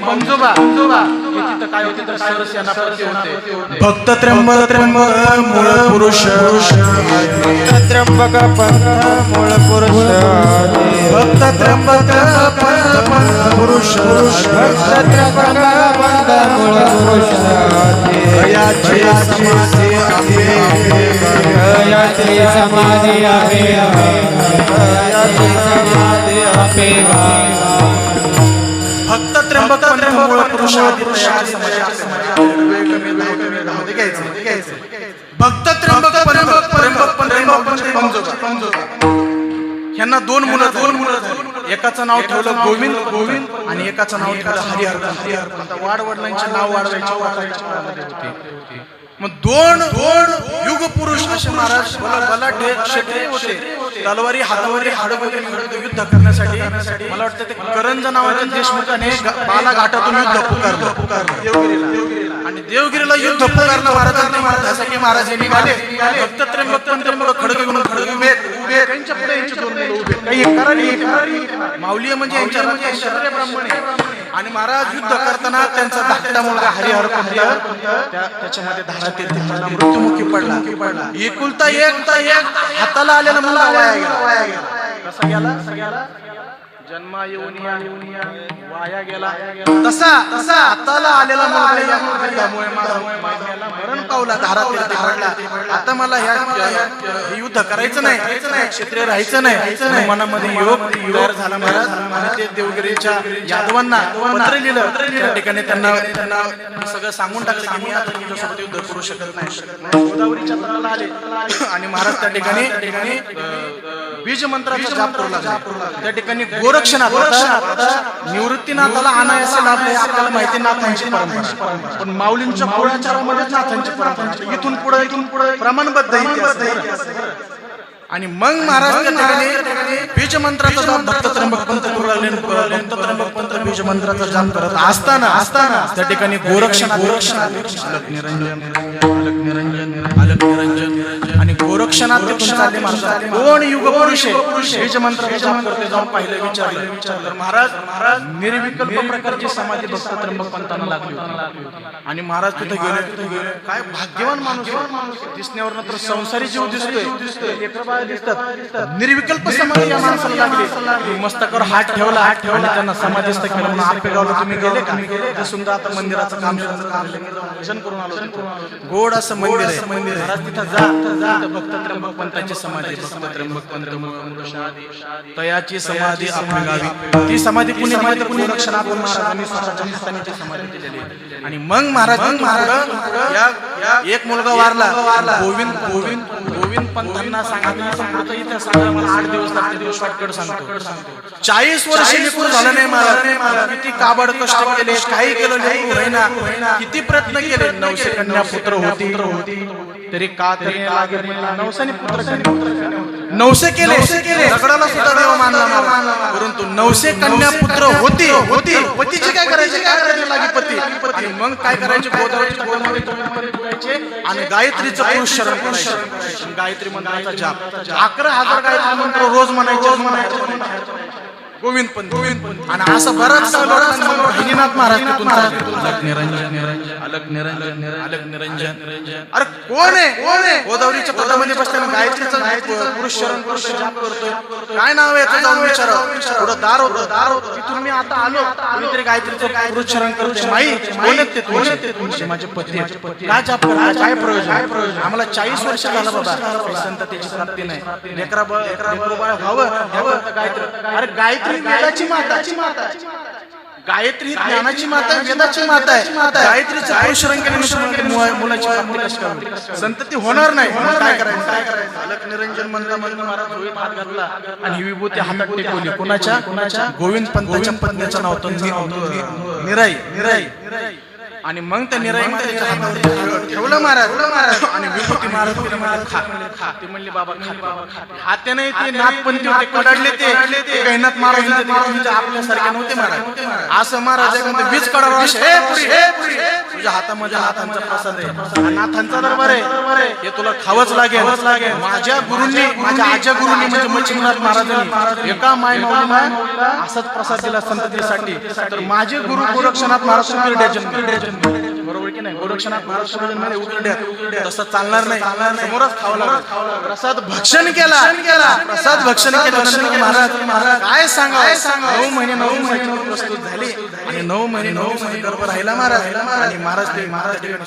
पंजोबा तिथं काय होते तर सरसेनापती होते भक्त त्र्यंबक मूळ पुरुष त्र्यंबक मूळ पुरुष भक्त त्र्यंबक पुरुष मूळ पुरुष समाधी भक्त त्र्यंबक मूळ पुरुष भक्त त्र्यंबक यांना दोन मुलं एकाचं नाव ठेवलं गोविंद आणि एकाचं नाव ठेवलं हरिहर. आता वाडवडिलांचे नाव वाढवायचे मग दोन युग पुरुष असे महाराज बलाढ्य क्षत्रिय होते. तलवारी हातावरी युद्ध करण्यासाठी मला वाटतं ते करंज नावाच्या देशमुखाने बाला घाटातून युद्ध पुकारलं आणि देवगिरीला युद्ध पुकारलं महाराजांनी. त्यासाठी महाराज हे निघाले. भक्त त्र्यंबक खडक घेऊन उभे. त्यांच्या पुढे यांचे दोन मुलं उभे. काही करारी माऊली म्हणजे यांच्या क्षत्रिय ब्राह्मण आहे. आणि महाराज युद्ध करताना त्यांचा धाकटा मुलगा हरिहर त्याच्यामध्ये धारात त्याला मृत्युमुखी पडला. एकुलता एक हाताला आलेला मुलगा वाया गेला. कसा गेला? जन्मा येऊन वाया गेला. तसा हाताला आलेला मुलगा मरण पावला. धारात पडला. आता मला ह्या युद्ध करायचं नाही, क्षेत्रीय राहायचं नाही. मनामध्ये योग तयार झाला महाराज. आणि ते देवगिरीच्या यादवांना पत्र लिहिलं. त्या ठिकाणी त्यांना सगळं सांगून टाकलं की मी आता तुमच्यासोबत युद्ध करू शकत नाही. गोदावरीच्या तटाला आले आणि महाराज त्या ठिकाणी बीज मंत्राचा जाप करू लागले. त्या ठिकाणी गोरक्षनाथ निवृत्तीनाथाला आणायला लाभले. आपल्याला माहिती नाथांची परंपरा, पण माऊलींच्या कुळाचारामध्ये नाथांची परंपरा इथून पुढे प्रमाणबद्ध इतिहास. आणि मग महाराज त्या ठिकाणी बीज मंत्राचा जाप भक्त त्र्यंबक पंत करू लागले. भक्त त्र्यंबक पंत बीज मंत्राचा जाप करत असताना त्या ठिकाणी गोरक्षनाथ अलक निरंजन आणि गोरक्षनाथ तिथून चालले. महाराज कोण युग पुरुष आहे? बीज मंत्राचा जाप करते. जाऊन पाहिलं, विचारलं तर महाराज निर्विकल्प प्रकारची समाधी भक्त त्र्यंबक पंतांना लागली होती. आणि महाराज तिथे गेले. काय भाग्यवान माणूस दिसण्यावर तर संसारी जीव दिसतोय. निर्विकल्प समाधी या माणसाला लागली. मस्तकावर हात ठेवला आणि त्यांना समाधीस्थ केलं. म्हणून आपेगावला तुम्ही गेले का? सुंदर आता मंदिराचं काम दर्शन करून आलो. गोड असं मंदिर आहे. महाराज तिथं जा. भक्त त्र्यंबक पंताची समाधी. भक्त त्र्यंबक पंत तयाची समाधी आपली गावी. ती समाधी पुणे गोरक्षनाथ महाराजांनी स्वतःच्या हाताने समाधी दिलेली. आणि मग महाराज एक मुलगा वारला. गोविंद पंतांना सांगितलं इतिहास सांगा मला. 8 दिवस लागते. शॉर्टकट सांगतो. 40 वर्ष निघून झालं नाही मला. किती काबड कष्ट केले, काही केलं, किती प्रयत्न केले. 900 कन्या पुत्र होती तरी का तरी नवसाने पुत्र 900 केले. दगडाला सुद्धा देव मानला. परंतु 900 कन्या पुत्र होती. पतीची काय करायचे लागे पती. आणि मग काय करायचे? गोदावरीच्या तटामध्ये आणि गायत्रीचं पुरुष शरण करायचं. गायत्री मंत्राचा जाप 11,000 गायत्री मंत्र रोज म्हणायचे. गोविंद पंत आणि असं बराच बहिणीनाथ महाराज अलक निरंजन. अरे कोण आहे? गोदावरीच्या तटामध्ये बसताना गायत्रीचं पुरुष शरण जाप करतोय. काय नाव आहे त्याचं? जाऊन विचारा. थोडं दार होतं. तिथून मी आता आलो. कोणीतरी गायत्रीचं पुरुष शरण करतोय. माई कोण आहेत ते? तुमचे माझे पती. काय जाप करा? काय प्रयोजन? आम्हाला 40 वर्ष झालं बाबा. संततेची प्राप्ती नाही. लेकरा बाळ व्हावं. अरे गायत्री वेदाची माता. गायत्री ज्ञानाची माता, वेदाची माता आहे. गायत्रीचं पुरुषरंग केल्यानंतर मुलाची प्राप्ती कशी करावी? संतती होणार नाही. काय करायचं? अलक निरंजन म्हणता महाराज होळीत हात घातला आणि ही विभूती हातात टेकवली. कोणाच्या? गोविंद पंताच्या पत्नीचं नाव होतं निराई. आणि मग त्या निराईमध्ये ठेवलं महाराज. आणि विभूती महाराज खा. ते म्हणले बाबा खाते नाही. ते नाथपंथी होते, कडाडले ते गैनाथ महाराज आपल्यासारखे नव्हते महाराज. असं महाराज वीज कडावं तुझ्या हातामध्ये नाथांचा प्रसाद आहे. नाथांचा दरबार आहे. हे तुला खावंच लागेल. माझ्या गुरूंनी, माझ्या आज्या गुरूंनी म्हणजे मच्छिंद्रनाथ महाराजांनी एका मायमाऊलीला असाच प्रसाद दिला संततीसाठी. तर माझे गुरु गोरक्षनाथ महाराज उकिरड्यात बरोबर की नाही? गोरक्षनाथ महाराज उकिरड्यात. तसं चालणार नाही. समोरच खावं लागलं. प्रसाद भक्षण केला. महाराज काय सांगा? 9 महिने प्रस्तुत झाले. आणि 9 महिने गर्भ राहिला महाराज. आणि महाराज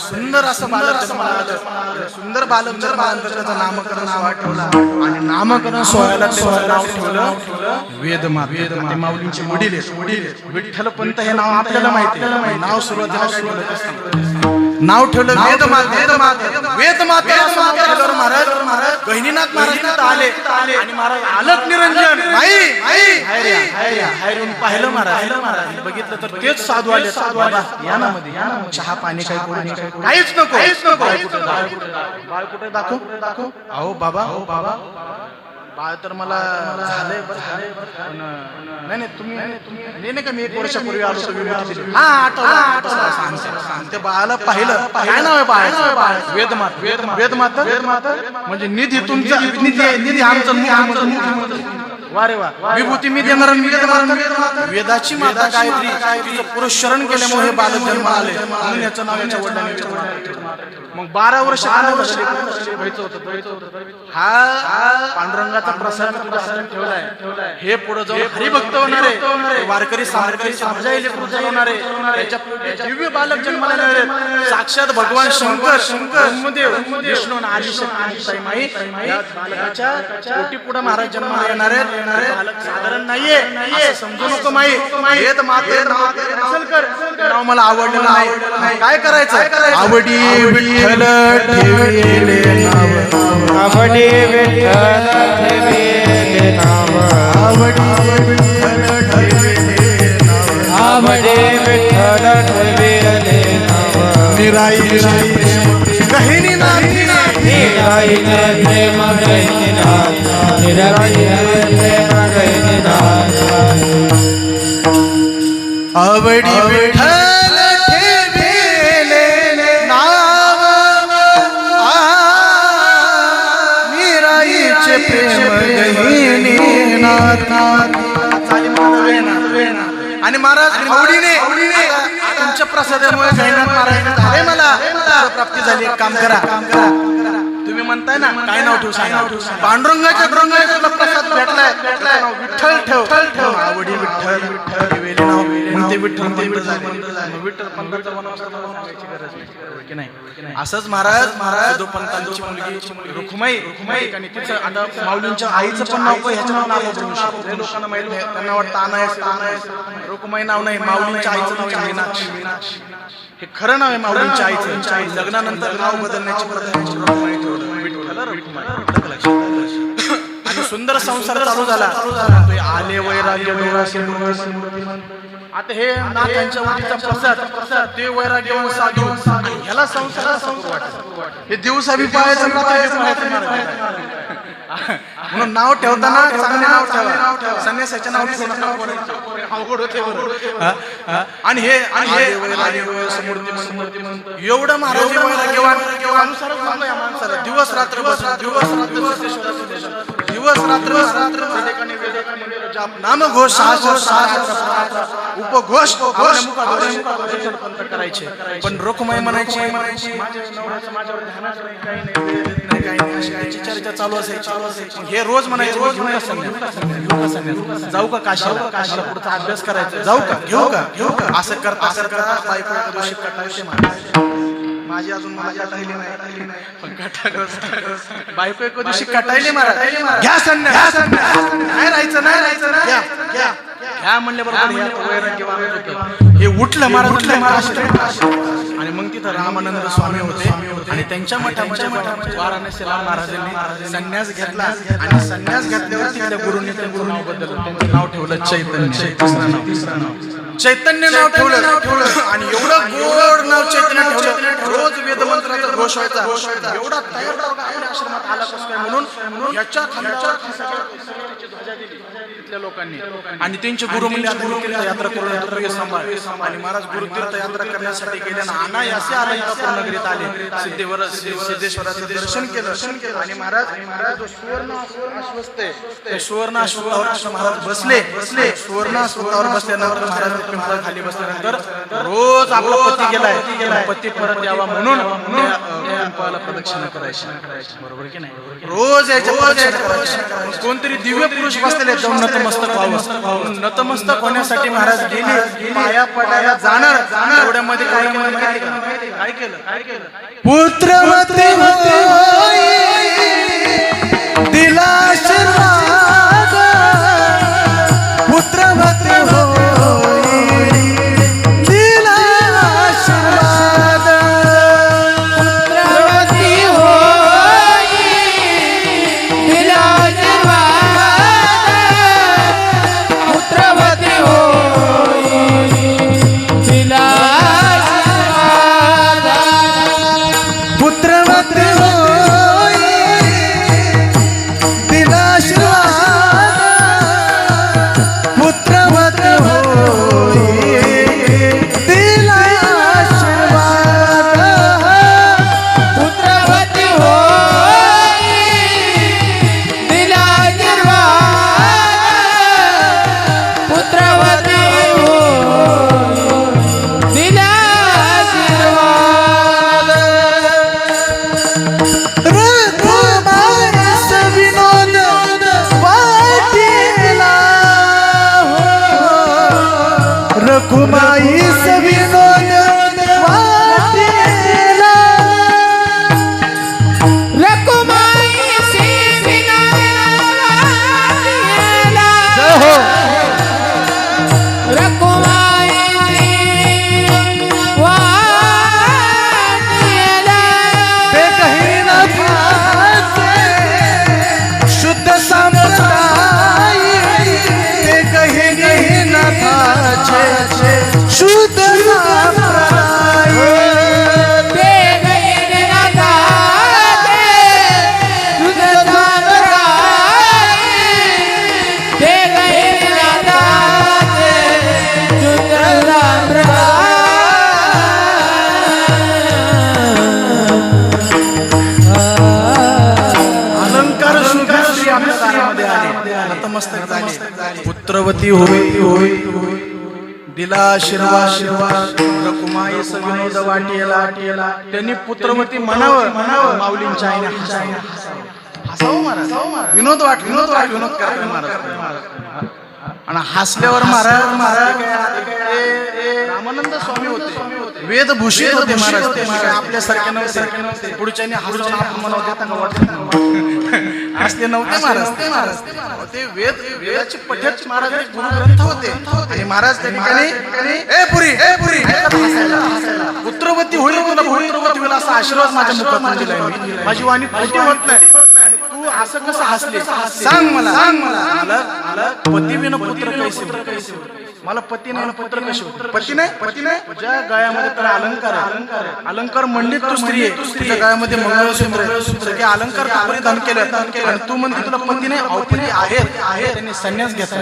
सुंदर असं बालक जन्माला. सुंदर बालक जन्मानंतर त्याचं नामकरण ठेवला. आणि नामकरण सोहळ्याला त्याचं नाव ठेवलं वेदमाता. माऊलींचे वडील विठ्ठल पंत हे नाव आपल्याला माहिती आहे. नाव सुरुवातीला नाव ठेवलं वेदमाता. महाराज गहिनीनाथ महाराज आले. आणि महाराज अलक निरंजन पाहिलं महाराज. बघितलं तर तेच साधू आले. या ना मध्ये चहा पाणी काहीच नको. बाळ कुठे? दाखव. अहो बाबा बाळ तर मला झालंय. नाही तुम्ही नाही का मी 1 वर्षापूर्वी आलो. आठवलं. त्या बाळाला पाहिलं. काय नाव आहे बाळाचं? वेदमाता म्हणजे निधी तुमचा, निधी आमचं. वा रे वा, विभूती मी देणार, मी देणार. वेदाची माता गायत्री, तिचं पुरुषरण केल्यामुळे हे बालक जन्म आले म्हणून याचं नाव याच्या वडिलांनी. मग 12 वर्ष व्हायचं होतं. हा पांडुरंगाचा प्रसाद ठेवलाय. हे पुढे जाऊन हरिभक्त होणारे, वारकरी होणारे, त्याच्या दिव्य बालक जन्माला येणारे साक्षात भगवान शंकर, ब्रह्मदेव, विष्णू आणि आदिशक्ती माई या बालकाच्या कोटी पुढे महाराज जन्माला येणारे. बालक साधारण नाहीये असं समजू नको माई. वेद माते नसेल कर नाव मला आवडलेलं नाही. काय करायचं? आवडी विठ्ठल ठेविले नाव, आवडी विठ्ठल ठेविले नाव, आवडी विठ्ठल ठेविले नाव, आवडी विठ्ठल ठेविले नाव. निराईचे गहिनी नाथी, निराईचे प्रेम गहिनी नाथ, निराईचे प्रेम गहिनी नाथ. आवडी विठ्ठल ठेविले नाव, निराईचे प्रेम गहिनी नाथ. आणि महाराज आवडीने तुमच्या प्रसादामुळे गहिनाथ महाराज झाले. मला प्राप्ती झाली. एक काम करा, तुम्ही म्हणताय ना काय नाव ठेवू सांगा. पांडुरंगाच्या तुला प्रसाद भेटलाय, विठ्ठल ठेव. आवडी विठ्ठल ठेविले नाव, मग ते विठ्ठल विठ्ठल पंथाचा वनवास सांगायची गरज नाही. असंच महाराज जो पंथांची मुलगी रुखुमाई आणि तिचं आता माऊलींच्या आईचं पण नाव ह्याच्या नाव लोकांना माहित नाही. त्यांना वाटतं आना रुखुमाई नाव नाही, माऊलींच्या आईचं नाव आहे मीनाक्षी. हे खरं नाव आहे माऊलींच्या आईचं. लग्नानंतर नाव बदलण्याची आणि सुंदर संसार चालू झाला. आले वैराग्य आता हे नाथांच्या उदीचा प्रसाद, ते वैराग्यवान साधू ह्याला संसार हे दिवसा बी पाहायचं म्हणून नाव ठेवताना चांगले नाव ठेवा. संन्यासाचे नाव ठेवू नका, अवघड होते बरोबर. आणि हे एवढं महाराज वैराग्यवान माणसाला दिवस रात्र नाम घोष उपघोष करायचे. पण रोखमाई म्हणायची चर्चा चालू असायची. हे रोज म्हणायचे जाऊ का काशीला, पुढचा अभ्यास करायचा, जाऊ का, घेऊ का असं करता बायको एका दिवशी माझी अजून मला कटायली नाही, पण बायको एका दिवशी कटायली महाराज. घ्या संन्यास, नाही राहायचं घ्या म्हणले बरोबर. हे उठलं महाराज आणि मग तिथं रामानंद स्वामी होते आणि त्यांच्या मठामध्ये वाराणसीला महाराजांनी संन्यास घेतला. आणि संन्यास घेतल्यावर तिथल्या गुरुंनी त्यांचं नाव बदललं. त्यांचं नाव ठेवलं चैतन्य नाव ठेवलं. आणि एवढं गोड नाव चैतन्य ठेवलं. रोज वेदमंत्राचा घोष व्हायचा. एवढा तयार आपल्या आश्रमात आला कसं काय म्हणून याच्या ध्वजा दिली तिथल्या लोकांनी. आणि त्यांचे गुरु म्हणजे गुरुतीर्थ यात्रा करून सांभाळ. आणि महाराज गुरुतीर्थ यात्रा करण्यासाठी गेले ना अनायासे आला इंदापूर नगरीत आले. सिद्धेश्वराचं दर्शन केलं. आणि महाराज जो सुवर्ण अश्वस्त आहे, सुवर्ण अश्वत्थावर महाराज बसले. सुवर्ण अश्वत्थावर बसल्यानंतर महाराज पिंपळा खाली बसल्यानंतर रोज आपला पती गेलाय, पती परत यावा म्हणून पिंपळाला प्रदक्षिणा करायची. बरोबर की नाही? रोज याच्या कोणतरी दिव्य पुरुष बसलेले जाऊन नतमस्तक व्हावं. नतमस्तक होण्यासाठी महाराज गेले. पाया पडायला जाणार एवढ्यामध्ये काय केलं पुत्रवती दिला आशीर्वाद, पुत्रवती दिला आशीर्वाद, पुत्रवती दिला आशीर्वाद, पुत्रवती दिला आशीर्वाद, पुत्रवती पुत्रवती होई दिला आशीर्वाद रकुमाई विनोद वाटेला त्यांनी पुत्रवती म्हणावं माऊलींच्या आईने हसावं महाराज विनोद करताय महाराज आणि हसल्यावर महाराज रामानंद स्वामी होते वेदभूषित होते महाराज ते आपल्यासारखे नव्हते पुढच्याने हसवून आपण म्हणत देता का वाटत हसले नव्हते महाराज ते वेदाचे पठ्यच महाराज गुरु ग्रंथ होते आणि महाराज त्या ठिकाणी ए पुरी पुत्रवती होईल पुत्रवती होईल असा आशीर्वाद माझ्या मुखातून दिलाय मी माझी वाणी खोटी होत नाही तू असं कसं हसले सांग मला पती विना पुत्र कैसे मला पती नाही पुत्र कसे होते पती नाही तुझ्या गळ्यामध्ये तर अलंकार मंडित तू स्त्री आहे तुझ्या गळ्यामध्ये मंगळसूत्र सगळे अलंकार परिधान केले आणि तू म्हणते तुला पती नाही औपती आहेत त्यांनी संन्यास घेतला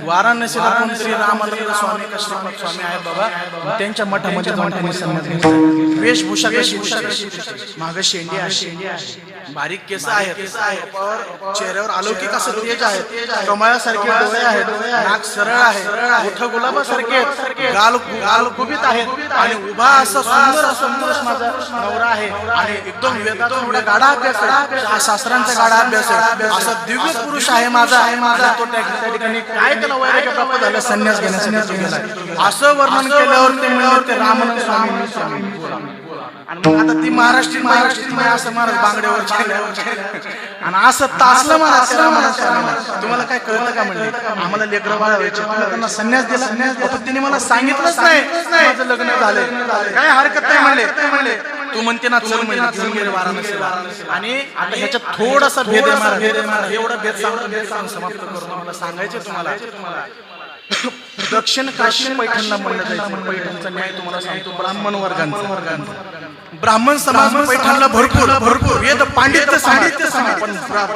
वाराणसीला कोणतरी रामानंद स्वामी कश्यप स्वामी आहेत बाबा त्यांच्या मठामध्ये जाऊन त्यांनी संन्यास घेतला वेशभूषा कशी माग शेंडी आहे बारीक केस आहेत चेहऱ्यावर अलौकिक असं तेज आहे कमळासारखे डोळे आहेत नाक सरळ आहे ओठ गुलाबासारखे आहेत गाल गुबीत आहेत आणि उभा असा सुंदर माझा नवरा आहे आणि एकदम वेदाचा एवढा गाढा अभ्यास आहे शास्त्रांचा गाढा अभ्यास आहे असा दिव्य पुरुष आहे माझा तो त्या ठिकाणी काय त्याला वैराग्य प्राप्त झालं संन्यास घेण्यासाठी गेला असं वर्णन केल्यावर ते म्हणजे रामानंद स्वामी आणि मग आता ती महाराष्ट्रीय असं महाराज बांगड्यावर आणि असं तासलं महाराज तुम्हाला काय कळलं का म्हणजे आम्हाला लेकरं बाळ व्हायचे तुम्ही त्यांना संन्यास दिला तिने मला सांगितलंच नाही माझं लग्न झालंय काय हरकत नाही म्हणले तू म्हणते ना चल घेऊन गेले वाराणसीला आणि आता ह्याच्यात थोडासा भेद आहे महाराज एवढा भेद समाप्त करतो मला सांगायचे तुम्हाला दक्षिण काशी पैठणला म्हणलं जायचं पैठणचा न्याय तुम्हाला सांगतो ब्राह्मण वर्गांचा ब्राह्मण समाज पैठणला भरपूर वेद पांडित्य समाज पण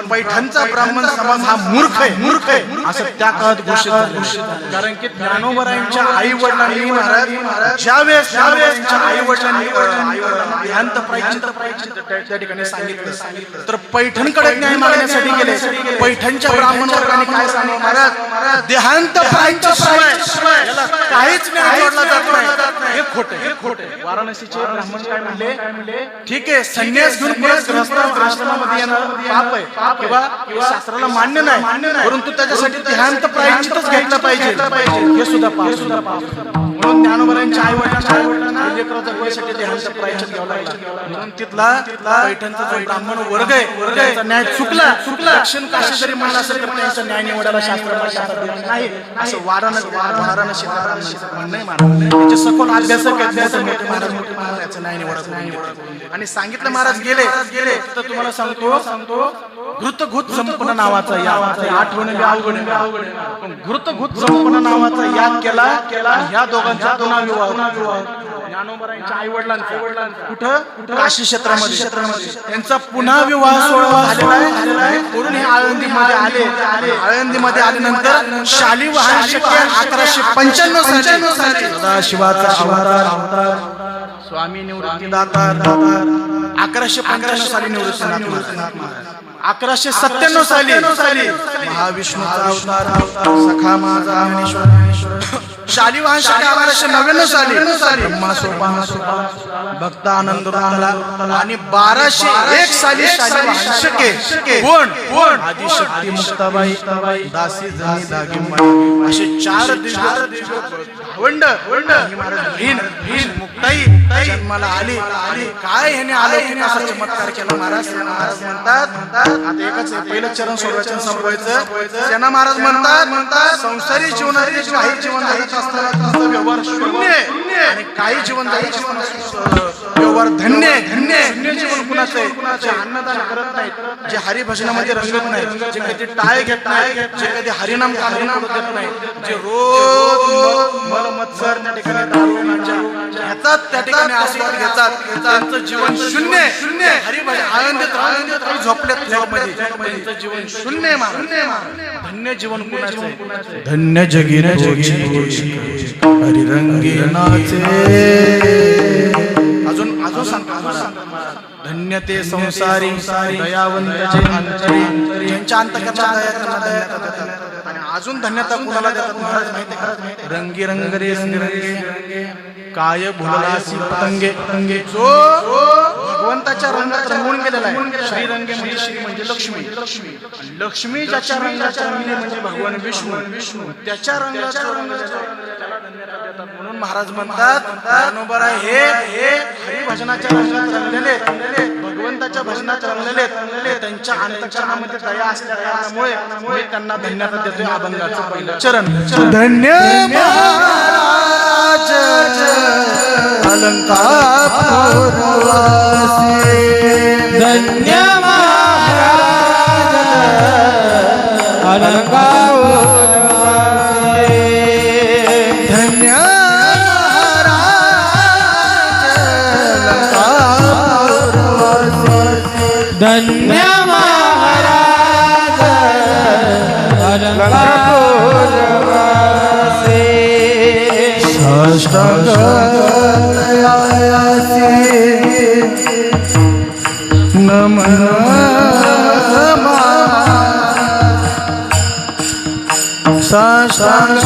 पैठणचा ब्राह्मण समाज हा मूर्ख आहे असं त्या काळात घोषित झालं कारण की ज्ञानोबरायांच्या आई वडिलांनी महाराज ज्यावेळेस आई वडिलांनी देहांत प्रायश्चित्त त्या ठिकाणी सांगितलं तर पैठणकडे न्याय मागण्यासाठी गेले पैठणच्या ब्राह्मण वर्गाने काय सांगितलं महाराज देहांत काहीच न्याय जोडला जात नाही हे खोटे वाराणसीचे ब्राह्मण काय म्हणले ठीक आहे संन्यास घेऊन परत आश्रमामध्ये येणार पाप आहे किंवा शास्त्राला मान्य नाही परंतु त्याच्यासाठी देहांत प्रायश्चित्तच घेतलं पाहिजे हे सुद्धा पाप म्हणून ज्ञानोबरायांच्या आई वडिलांना लेकराच्या वयासाठी देहांत प्रायश्चित्त घ्यावं लागला म्हणून तिथला पैठणचा जो ब्राह्मण वर्ग आहे त्याचा न्याय चुकला दक्षिण काशी जरी म्हणला असेल तर त्यांचा न्याय निवडायला शास्त्र नाही असं वाराणसी म्हणणं महाराज त्याचे सखोल अभ्यासक महाराज याचं न्याय निवडत आणि सांगितलं महाराज गेले तर तुम्हाला सांगतो घृतघुत संपन्न नावाचा या आठवण अवघड घृतघुत संपन्न नावाचा याद केला ह्या दोघांचा पुन्हा विवाह ज्ञानोबरायांच्या आई वडिलांचा कुठं काशी क्षेत्रामध्ये त्यांचा पुन्हा विवाह सोहळा झालेला आहे करून हे आळंदीमध्ये आल्यानंतर शालिवाहन शके 1195 साली शिवाचा अवतार स्वामी निवृत्तीदाता 1195 साली निवृत्तीनाथ 1197 साली महाविष्णूचा अवतार सखा माझा ज्ञानेश्वर शालिवाहन शके 1199 साली ब्रह्मा सोपा भक्त आनंद आणि 1201 साली शालिवाहन शके कोण आदिशक्ती मुक्ताबाई दासी जनी दागिमाई असे 4 भावंड महाराज मुक्ताई जन्माला आली काय ह्याने आलं असा चमत्कार केला महाराज म्हणतात आता एकच पहिलं चरण सोडवायचं संपवायचं त्यांना महाराज म्हणतात संसारी जीवनाचे काही जीवन जगत असताना व्यवहार शून्य आणि काही जीवन जगत व्यवहार धन्य जीवन कुणाचं आहे जे अन्नदान करत नाहीत जे हरिभजनामध्ये रंगत नाहीत जे कधी टाळ घेत नाहीत जे कधी हरिनाम करू देत नाही जे रोज मल मत्सर त्या ठिकाणी दारू घेतात त्या ठिकाणी आस्वाद घेतात त्यांचं जीवन शून्य हरिभजन आनंदित झोपल्यात त्यांचं जीवन शून्य धन्य जीवन कुणाचं धन्य जगीने हरिरंगी नाचे अजून सांगतो धन्य ते संसारी दयावंत जे अंतरी ज्यांच्या अंतकरणात दया करतात आणि अजून धन्यता कुणाला देतात महाराज माहिती आहे? रंगी रंग रे रंगे काय भुललासी पतंगे जो भगवंताच्या रंगात रंगून गेलेला आहे. श्रीरंगे म्हणजे श्री म्हणजे लक्ष्मी. लक्ष्मी ज्याच्या रंगाच्या रंगली म्हणजे भगवान विष्णू त्याच्या रंगाचा रंग त्याला धन्यता देतात. म्हणून महाराज म्हणतात ज्ञानोबा हे हरिभजनाच्या रंगात रंगलेले, भगवंताच्या भजनात रंगलेले, त्यांच्या अंतःकरणामध्ये दया असल्या कारणामुळे मी त्यांना धन्यता देतोय. अभंगाचं पहिलं चरण. धन्य महाराज अलंकार धन्य महाराज अलंकार धन्य धन्य महाराज अलंकापुरवासी साष्टांग नमन साष्टांग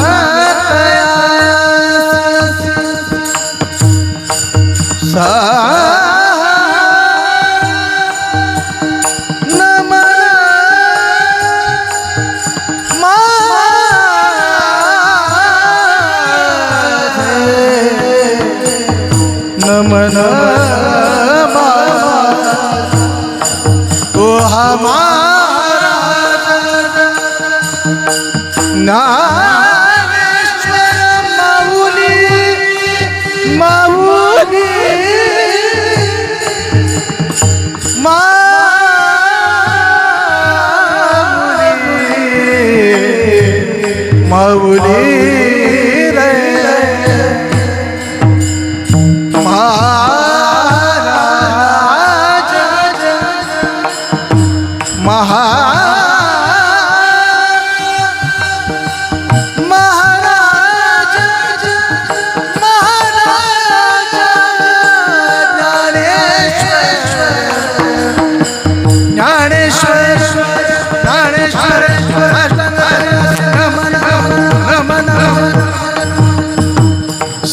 नमन तो हमारा नामेश्वर माऊली माऊली रे महाराज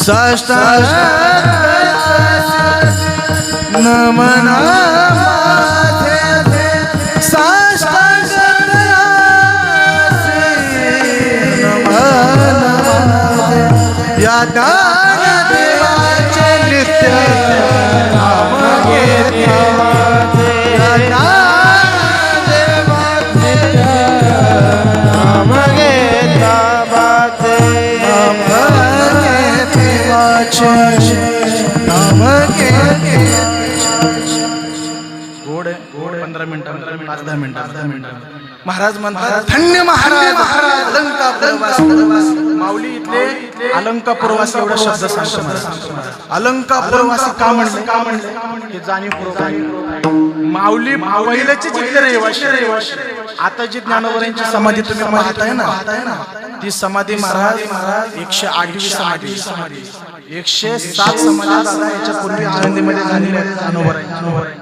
साष्टांग नमन साष्टांग नमन या दान देवाचे नित्य नाम घेते या दान देवाचे नाम घेता बाते नाम घेते गोड 15 मिनिटं 5-10 मिनिटं महाराज म्हणतात धन्य महाराज अलंकापुरवासी. माऊली इथले अलंकापुरवासी एवढा शब्द सांगतो. अलंकापुरवासी का म्हणले हे जाणीवपूर्वक आहे. माऊली पहिल्याची जिथे रहिवाशी. आता जी ज्ञानोबरांची समाधी तुम्ही पाहताय ना ती समाधी महाराज 108वी समाधी 107 समाधी दादा याच्या पूर्वी आळंदीमध्ये झालेल्या ज्ञानोबरांची.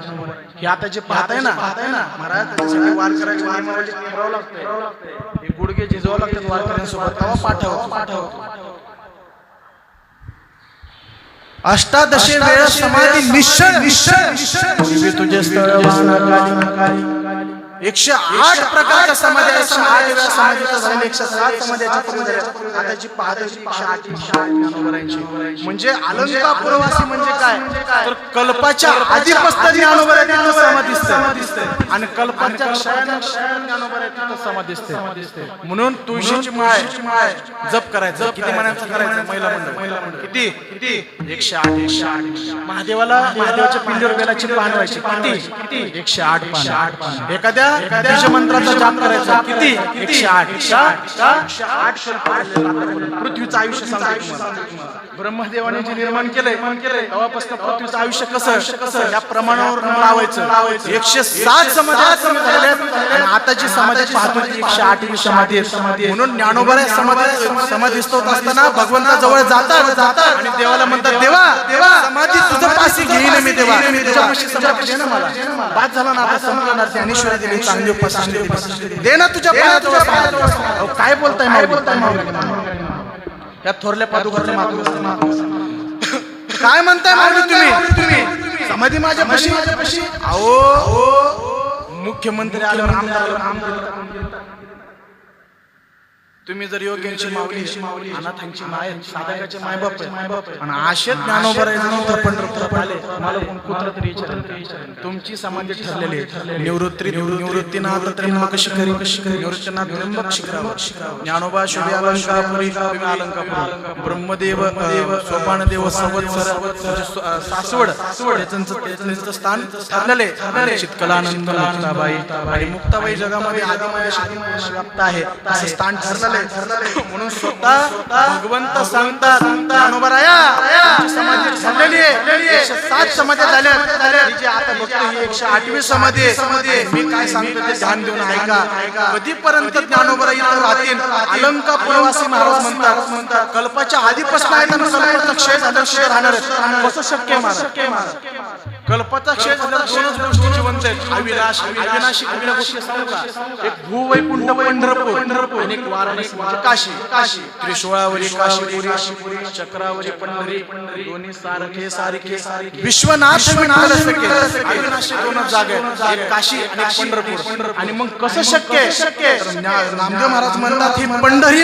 हे आता जे पाहताय ना महाराज त्याच्यासाठी वार करायची नियमावली ठरवावं लागतंय. हे गुडघे झिजवावं लागतात वारकऱ्यांसोबत तेव्हा पाठव. अष्टादशी वेळा समाधी निश्चळ पूर्वी तुझे स्थळ 108 प्रकारच्या समाधी 108 वेळा समाधीच्या झालेल्या 107 समाधीच्या पूर्वी झाल्या. आता जी पाहतो 108 ज्ञानोबरांची म्हणजे अलंकापुरवासी म्हणजे काय तर कल्पाच्या आधीपासून ज्ञानोबरांची समाधी दिसते आणि कल्पाच्या क्षयानं ज्ञानोबरांची समाधी दिसते. म्हणून तुळशीची माळ जप करायचं. किती महिन्यांचं करायचं महिला मंडळ किती 108 महादेवाला महादेवाच्या पिंडीवर बेलाची पान व्हायची किती 108 पान. एखाद्या बीज मंत्राचा जाप करायचा किती 108 पृथ्वीचं आयुष्य सांगतो. ब्रह्मदेवाने जे निर्माण केलंय तेव्हापासून पृथ्वीचं आयुष्य कसं या प्रमाणावर लावायचं. 107 समाधी आता जी समाधी पाहतो 108वी समाधी म्हणून ज्ञानोबा समाधी स्तोत असताना भगवंता जवळ जातात आणि देवाला म्हणतात देवा समाधी तुझं पाशी घेईन मी देवा तुझ्यापाशी समर्पित आहे ना मला बाद झाला ना आता संपलं ना ज्ञानेश्वरी दिली चांगली उपासना दे ना तुझ्या पायाजवळ काय बोलताय या थोरल्या पादुकाच्या मागे काय म्हणताय माऊली तुम्ही समाधी माझ्यापाशी अहो मुख्यमंत्री आले तुम्ही जर योग्यांची माऊली अनाथांची माय साधकाचे मायबाप आणि आशेत ज्ञानोबा पंढरपूर आले मला कोण कुत्र तरी तुमची समाधी ठरलेली निवृत्तीनाथ त्र्यंबक शिखरी निवृत्तीनाथ त्र्यंबक शिखरावर ज्ञानोबा शुभे अलंकापुरी ब्रह्मदेव सोपानदेव संवत्सर सासवड त्यांचं स्थान ठरलेले चित्कलानंद मुक्ताबाई आणि मुक्ताबाई जगामध्ये आदिमाया आहे असं स्थान ठरलेलं म्हणून स्वतः भगवंत सांगतात ज्ञानोबराया समाधी ठरलेली आहे 107 समाधी झाल्या जी आता बघतो ही 108वी समाधी आहे मी काय सांगतो ते ध्यान देऊन ऐका कधीपर्यंत ज्ञानोबरा इथं राहतील अलंकापुरवासी महाराज म्हणतात कल्पाच्या आधीपासून आहे ना कल्पाचा क्षय झाल्याशिवाय राहणार कसं शक्य आहे कल्पाचा क्षय झाल्यावर दोनच गोष्टी जिवंत आहेत अविनाशी गोष्टी सांगू का एक भूवैकुंठ पंढरपूर आणि एक वाराणसी म्हणजे काशी त्रिशूळावरी काशीपुरी चक्रावरी पंढरी दोन्ही सारखे विश्वनाथ विठ्ठल सखे अविनाशी दोनच जागा आहेत एक काशी आणि एक पंढरपूर आणि मग कसं शक्य आहे नामदेव महाराज म्हणतात ही पंढरी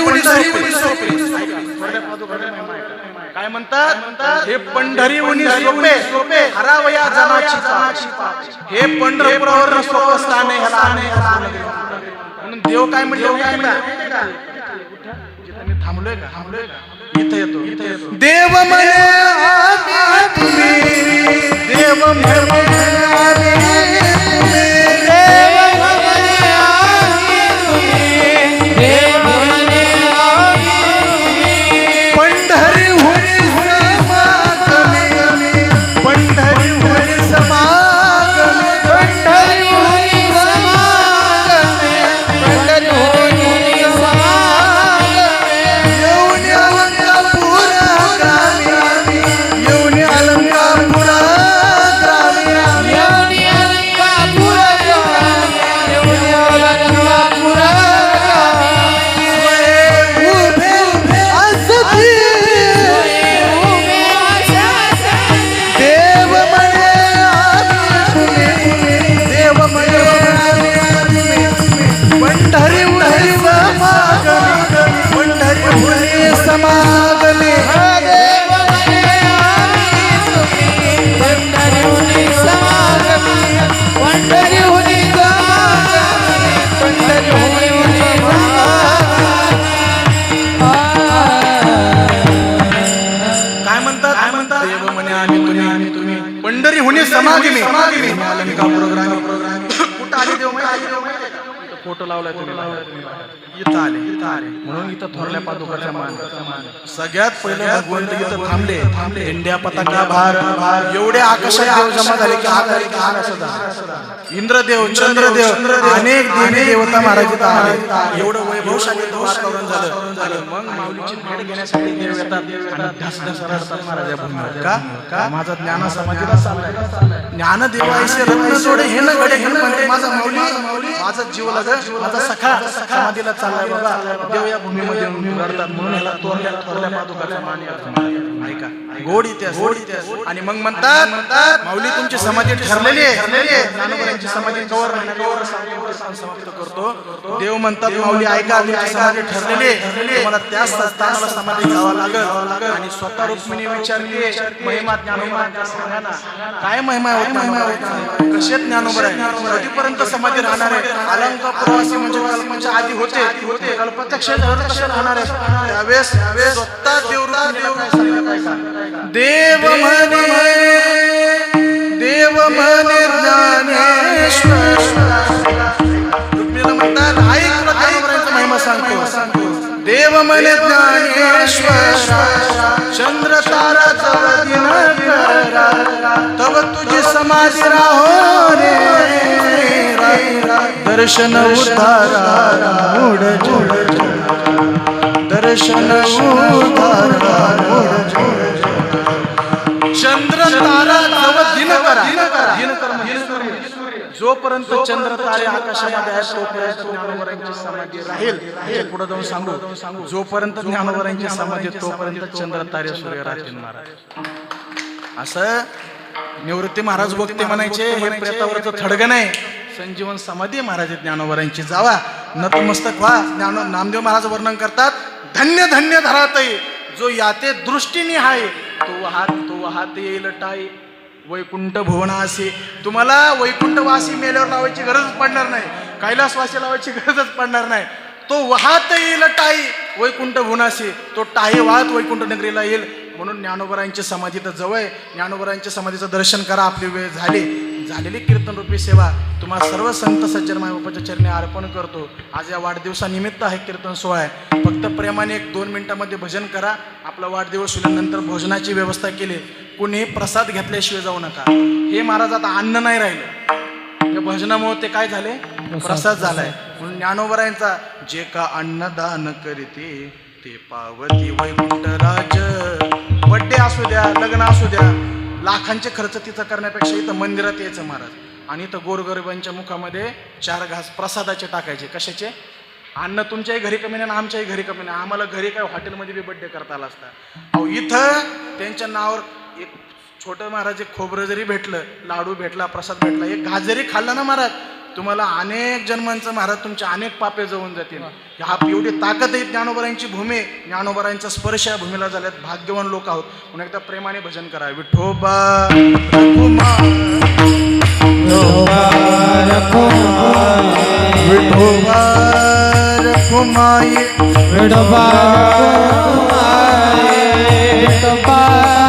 काय म्हणतात हे पंढरी उनी सोपे हरावया जनाची हे पंढरपुरावर सोपं स्थान आहे म्हणून देव काय म्हणतो जिथे मी थांबलोय का इथे येतो देव म्हणे आम्ही तुम्ही देव पंढरी होणे समागमी कुठं आले देव फोटो लावलाय इथं आले म्हणून इथं थोरल्या पादुकाच्या मान सगळ्यात पहिले भगवंत इथं थांबले इंडिया पताका भार एवढे आकाशात देव जमा झाले की इंद्रदेव चंद्रदेव अनेक देवी देवता महाराज इथं आले एवढं वैभवशाली वातावरण झालं मग माऊलीची भेट घेण्यासाठी देव येतात आणि ढासढास रडतात महाराजा भूमीवर का माझा ज्ञान समाधीला चाललाय ज्ञानदेवाईचे रत्न जोडे हे न घडे घेऊन म्हणते माझा माऊली माझा जीव लाग माझा सखा समाधीला चाललाय बाबा देव या भूमीमध्ये रडतात म्हणून याला थोरल्या पादुकाच्या माने ऐका गोड इतिहास आणि मग म्हणतात माऊली तुमची समाधी ठरलेली आहे ज्ञानोबरांची समाधी कवर समाप्त करतो देव म्हणतात माऊली ऐका तुमची समाधी ठरलेली आहे तुम्हाला त्याच स्थानाला समाधी घ्यावा लागेल आणि स्वतः रुक्मिणी विचारली महिमा ज्ञानोबरांचा सांगा ना काय महिमा होत कसे ज्ञानोबर आहे कधीपर्यंत समाधी राहणार आहे अलंकापुरवासी म्हणजे कल्पाच्या आधी होते कल्पाच्या क्षय झालं कशा राहणार आहे त्यावेळेस स्वतः देव म्हणे ज्ञानेश्वर रुक्मिणीला म्हणतात आई तुला ज्ञानोबरांचा महिमा सांगतो देव म्हणे ज्ञानेश्वर चंद्र तारा जवळ दिनकरा तव तुझी समाधी राहो रे दर्शन उद्धारा मूढ दर्शन उद्धारा मूढ चंद्र चंद्र तारा जव दिनकरा दिनकर म्हणजे सूर्य. जोपर्यंत चंद्र तारे आकाशामध्ये आहेत तोपर्यंत ज्ञानोबरांची समाधी राहील. पुढे जाऊन सांगू जोपर्यंत ज्ञानोबरांची समाधी तोपर्यंत चंद्र तारे सूर्य राहतील महाराज. असं निवृत्ती महाराज भक्ती म्हणायचे. हे प्रेतावरचं थडगं नाही, संजीवन समाधी महाराज ज्ञानोबरांची. जावा नतमस्तक व्हा. नामदेव महाराज वर्णन करतात, धन्य धन्य धरातई जो याते दृष्टीने आहे तो वाहत येईल टाई वैकुंठ भुवनासी. तुम्हाला वैकुंठवासी मेल्यावर लावायची गरजच पडणार नाही, कैलासवासी लावायची गरजच पडणार नाही. तो वाहत येईल टाई वैकुंठ भुवनासी. तो टाई वाहत वैकुंठ नगरीला येईल. म्हणून ज्ञानोबरांची समाधी तर जवळ. ज्ञानोबरांच्या समाधीचं दर्शन करा. आपली वेळ झालेली कीर्तन रूपी सेवा तुम्हाला सर्व संत सज्जन मायबापाच्या चरणी अर्पण करतो. आज या वाढदिवसानिमित्त आहे कीर्तन सोहळा आहे. फक्त प्रेमाने 1-2 मिनिटांमध्ये भजन करा. आपला वाढदिवस होल्यानंतर भोजनाची व्यवस्था केली. कुणी प्रसाद घेतल्याशिवाय जाऊ नका. हे महाराज आता अन्न नाही राहिलं, या भजनामुळे ते काय झाले, प्रसाद झालाय. म्हणून ज्ञानोबरांचा जे का अन्नदान करीते ते पावती वैकुंठ राज. बड्डे असू द्या, लग्न असू द्या, लाखांचे खर्च तिथं करण्यापेक्षा इथं मंदिरात यायचं महाराज. आणि इथं गोरगरिबांच्या मुखामध्ये 4 घास प्रसादाचे टाकायचे. कशाचे? अन्न तुमच्याही घरी कमी नाही, आमच्याही घरी कमी नाही. आम्हाला घरी काय हॉटेलमध्ये बी बड्डे करता आला असता. अहो इथं त्यांच्या नावावर एक छोटं महाराज एक खोबरं जरी भेटलं, लाडू भेटला, प्रसाद भेटला, एक घास जरी खाल्ला ना महाराज, तुम्हाला अनेक जन्मांचं महाराज तुमचे अनेक पापे जवून जातील. हा एवढी ताकद आहे ज्ञानोबरांची भूमी. ज्ञानोबरांचा स्पर्श या भूमीला झाल्यात. भाग्यवान लोक आहोत. म्हणून एकदा प्रेमाने भजन करा. विठोबा रखुमाई विठोबा रखुमाई विठोबा विठोबा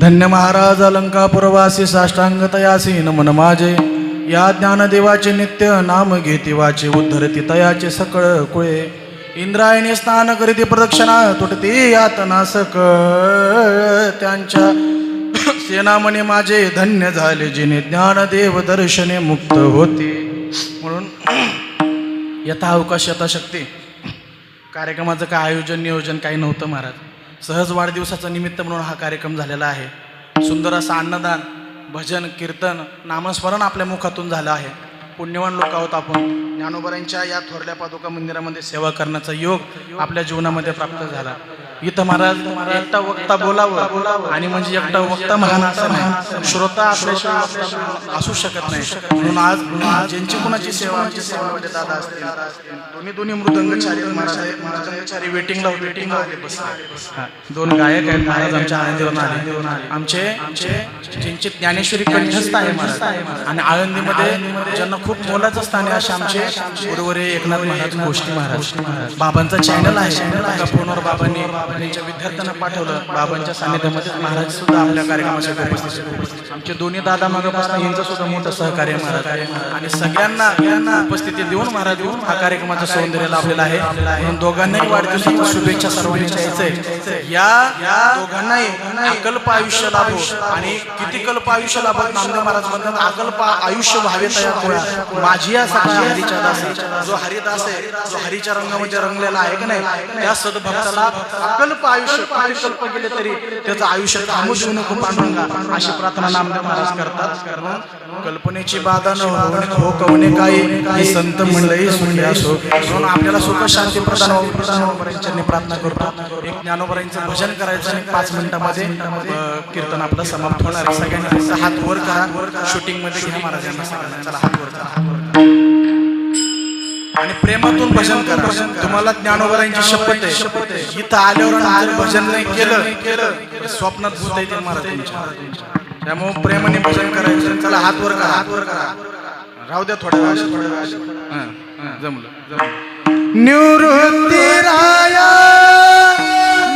धन्य महाराज अलंकापुरवासी साष्टांगतयासी नमन माझे. या ज्ञानदेवाचे नित्य नाम घेती वाचे उद्धरती तयाचे सकळ कुळे. इंद्रायणी स्नान करीती प्रदक्षिणा तुटती यातना सकळ. त्यांच्या सेनामणी माझे धन्य झाले जिने ज्ञानदेव दर्शने मुक्त होते. म्हणून यथाअवकाश यथाशक्ती कार्यक्रमाचं काय आयोजन नियोजन काही नव्हतं महाराज. सहज वाढदिवसाचं निमित्त म्हणून हा कार्यक्रम झालेला आहे. सुंदर असं अन्नदान, भजन, कीर्तन, नामस्मरण आपल्या मुखातून झालं आहे. पुण्यवान लोक आहोत आपण. ज्ञानोबरांच्या या थोरल्या पादुका मंदिरामध्ये सेवा करण्याचा योग आपल्या जीवनामध्ये प्राप्त झाला. इथं महाराज एकटा वक्ता बोलावं आणि म्हणजे एकटा वक्ता महान असं नाही, श्रोता आपल्याशिवाय असू शकत नाही. म्हणून आज ज्यांची कुणाची सेवा आमची सेवामध्ये दादा असतील, दोन्ही मृदंगचारी महाराज मृदंगचारी वेटिंगला बसले. 2 गायक आहेत महाराज आमच्या आनंदीवरून आले. आमचे ज्यांची ज्ञानेश्वरी कंठस्थ आहे महाराज आणि आळंदीमध्ये ज्यांना खूप मोलाचं स्थान आहे असे आमचे गुरुवरे एकनाथ महाराज गोष्टी महाराज. बाबांचा चॅनल आहे. फोनवर बाबांनी त्यांच्या विद्यार्थ्यांना पाठवलं. बाबांच्या सानिध्यामध्ये महाराज सुद्धा आपल्या कार्यक्रमासाठी उपस्थित. आमचे दोन्ही दादा मागापासून यांचं सुद्धा मोठं सहकार्य महाराज आणि सगळ्यांना उपस्थिती देऊन महाराज हा कार्यक्रमाचं सौंदर्य लाभलेलं आहे. म्हणून दोघांनाही वाढदिवसाच्या शुभेच्छा सर्वांनी द्यायचंय. या दोघांनाही अकल्प आयुष्य लाभो आणि किती कल्प आयुष्य लाभत नामदेव महाराज म्हणतात अकल्प आयुष्य व्हावे तयार माझी या सकाळ हरीच्या दासी जो हरिदास आहे जो हरीच्या रंगामध्ये रंगलेला आहे की नाही त्या सद्भक्ताला अकल्प आयुष्य कल्प गेले तरी त्याचं आयुष्य थांबू देऊ नको पांडुरंगा अशी प्रार्थना नामदेव महाराज करतात. कारण कल्पनेची बाधा न हो कवने काही ही संत मंडळी सुखी असो म्हणून आपल्याला सुख शांती प्रदान प्रार्थना करतो. एक ज्ञानोबरांचं भजन करायचं आणि 5 मिनिटांमध्ये कीर्तन आपलं समाप्त होणार. सगळ्यांनी हात वर करा. शूटिंग मध्ये घ्या महाराजांना सगळ्यांना. चला हात वर करा आणि प्रेमातून भजन करा. तुम्हाला ज्ञानोबरांची शपथ आहे इथं आल्यावर जर भजन नाही केलं स्वप्नात भूत येते महाराज तुमच्या. त्यामुळे प्रेमाने भजन करायचं. चला हात वर करा. हात वर करा. राहू द्या थोड्या वेळा. जमलं. निवृत्ती राया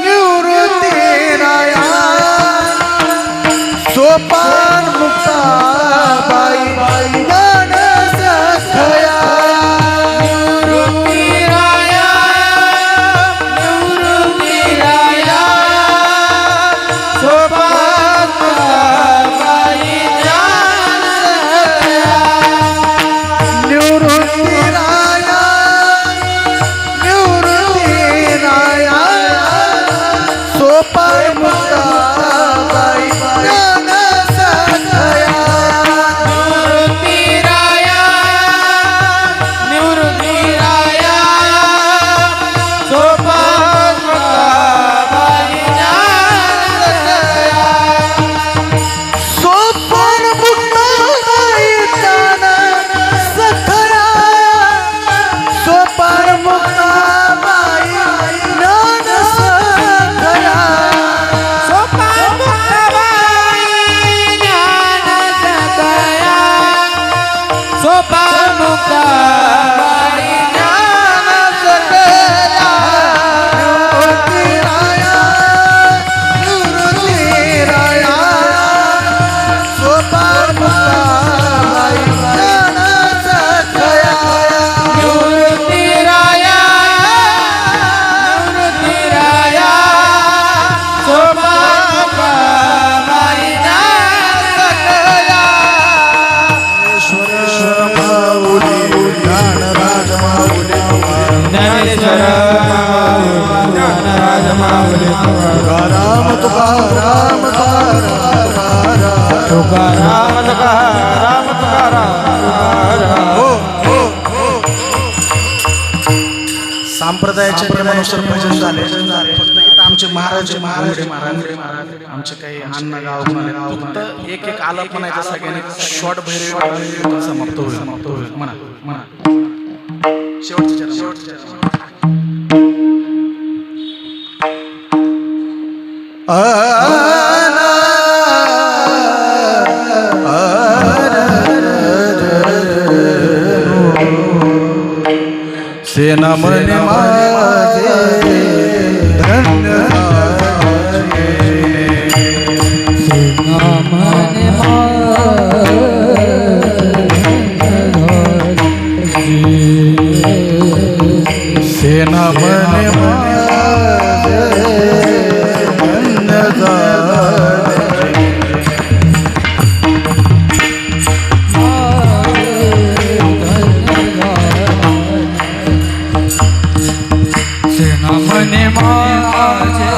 निवृत्ती राया सोपान मुक्ता बाई ज्ञान सखया संप्रदायाच्या नियमानुसार भजन झाले. फक्त आमचे महाराज आमचे काही अन्न गाव फक्त एक आलाप म्हणायचं सगळ्यांनी शॉर्ट भैरवी समाप्त होईल. म्हणा शेवटच्या सेना मने माझे धन्य सेना मने सेना मने माझे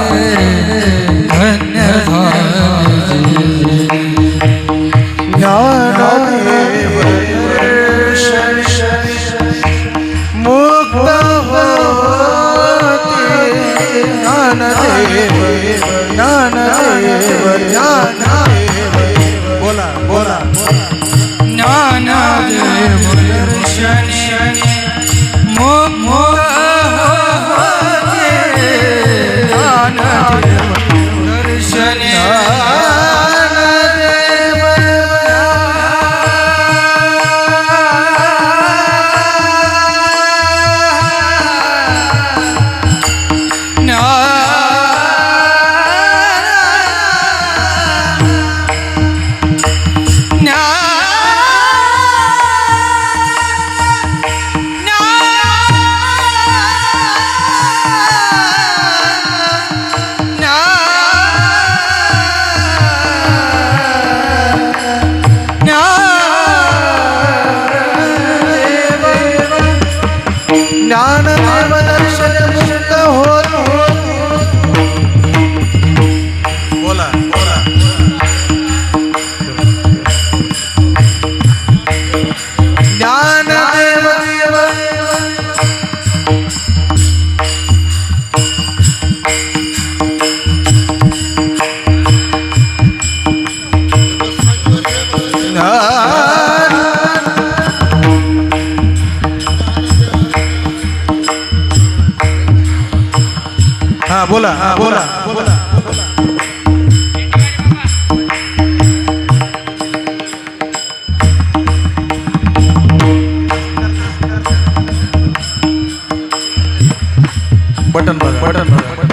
ज्ञान दर्शन मुक्त होती. बोला बोला ज्ञानदेव हा बोला बोला बोला बटन बघा बटन बघा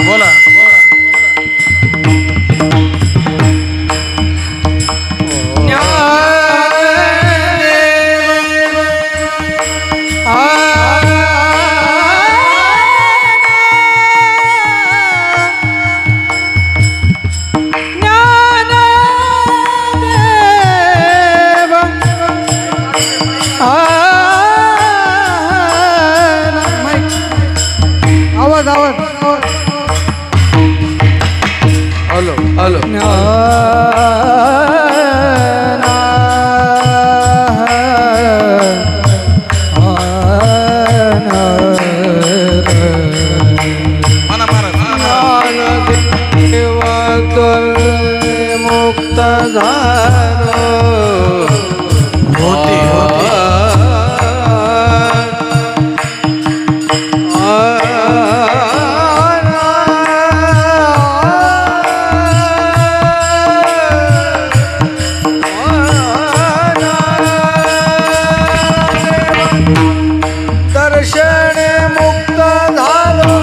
बोला आवाज आवाज हॅलो हॅलो म्हणा महाराज मुक्त झालो होती होती दर्शन मुक्त झालो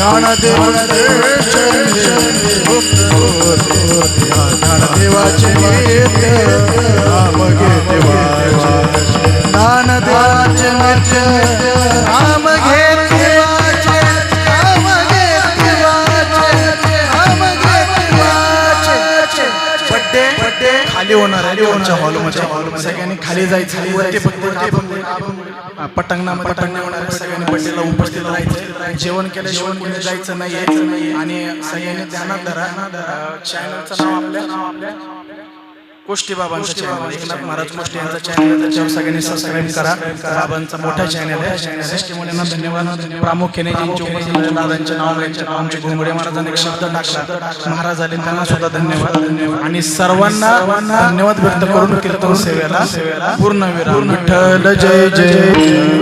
ज्ञानदेव ज्ञानदेवाचे नित्य नाम घे देवाचे ज्ञानदेवाचे नित्य नाम घे देवाचे नाम घे देवाचे नाम घे देवाचे बड्डे खाली होणार आहे हॉलमध्ये सगळ्यांनी खाली जायचं वरती फक्त पटांगणामध्ये होणार आहे सगळ्यांनी बड्डेला उपस्थित राहायचं जेवण केल्याशिवाय कोणी जायचं नाहीये आणि सगळ्यांनी ध्यानात धरा चॅनलचं नाव आपल्या गोष्टी बाबांचं चॅनल एकनाथ महाराज गोष्टी यांचा चॅनल त्याच्यावर सगळ्यांनी सबस्क्राईब करा बाबांचा मोठा चॅनल आहे सृष्टी मुलींना धन्यवाद प्रामुख्याने ज्यांची उपस्थित दादांचे नाव आमचे घोंगडे महाराजांनी एक शब्द टाकला महाराज आले त्यांना सुद्धा धन्यवाद आणि सर्वांना धन्यवाद व्यक्त करून कीर्तन सेवेला पूर्ण विराम विठ्ठल जय जय जय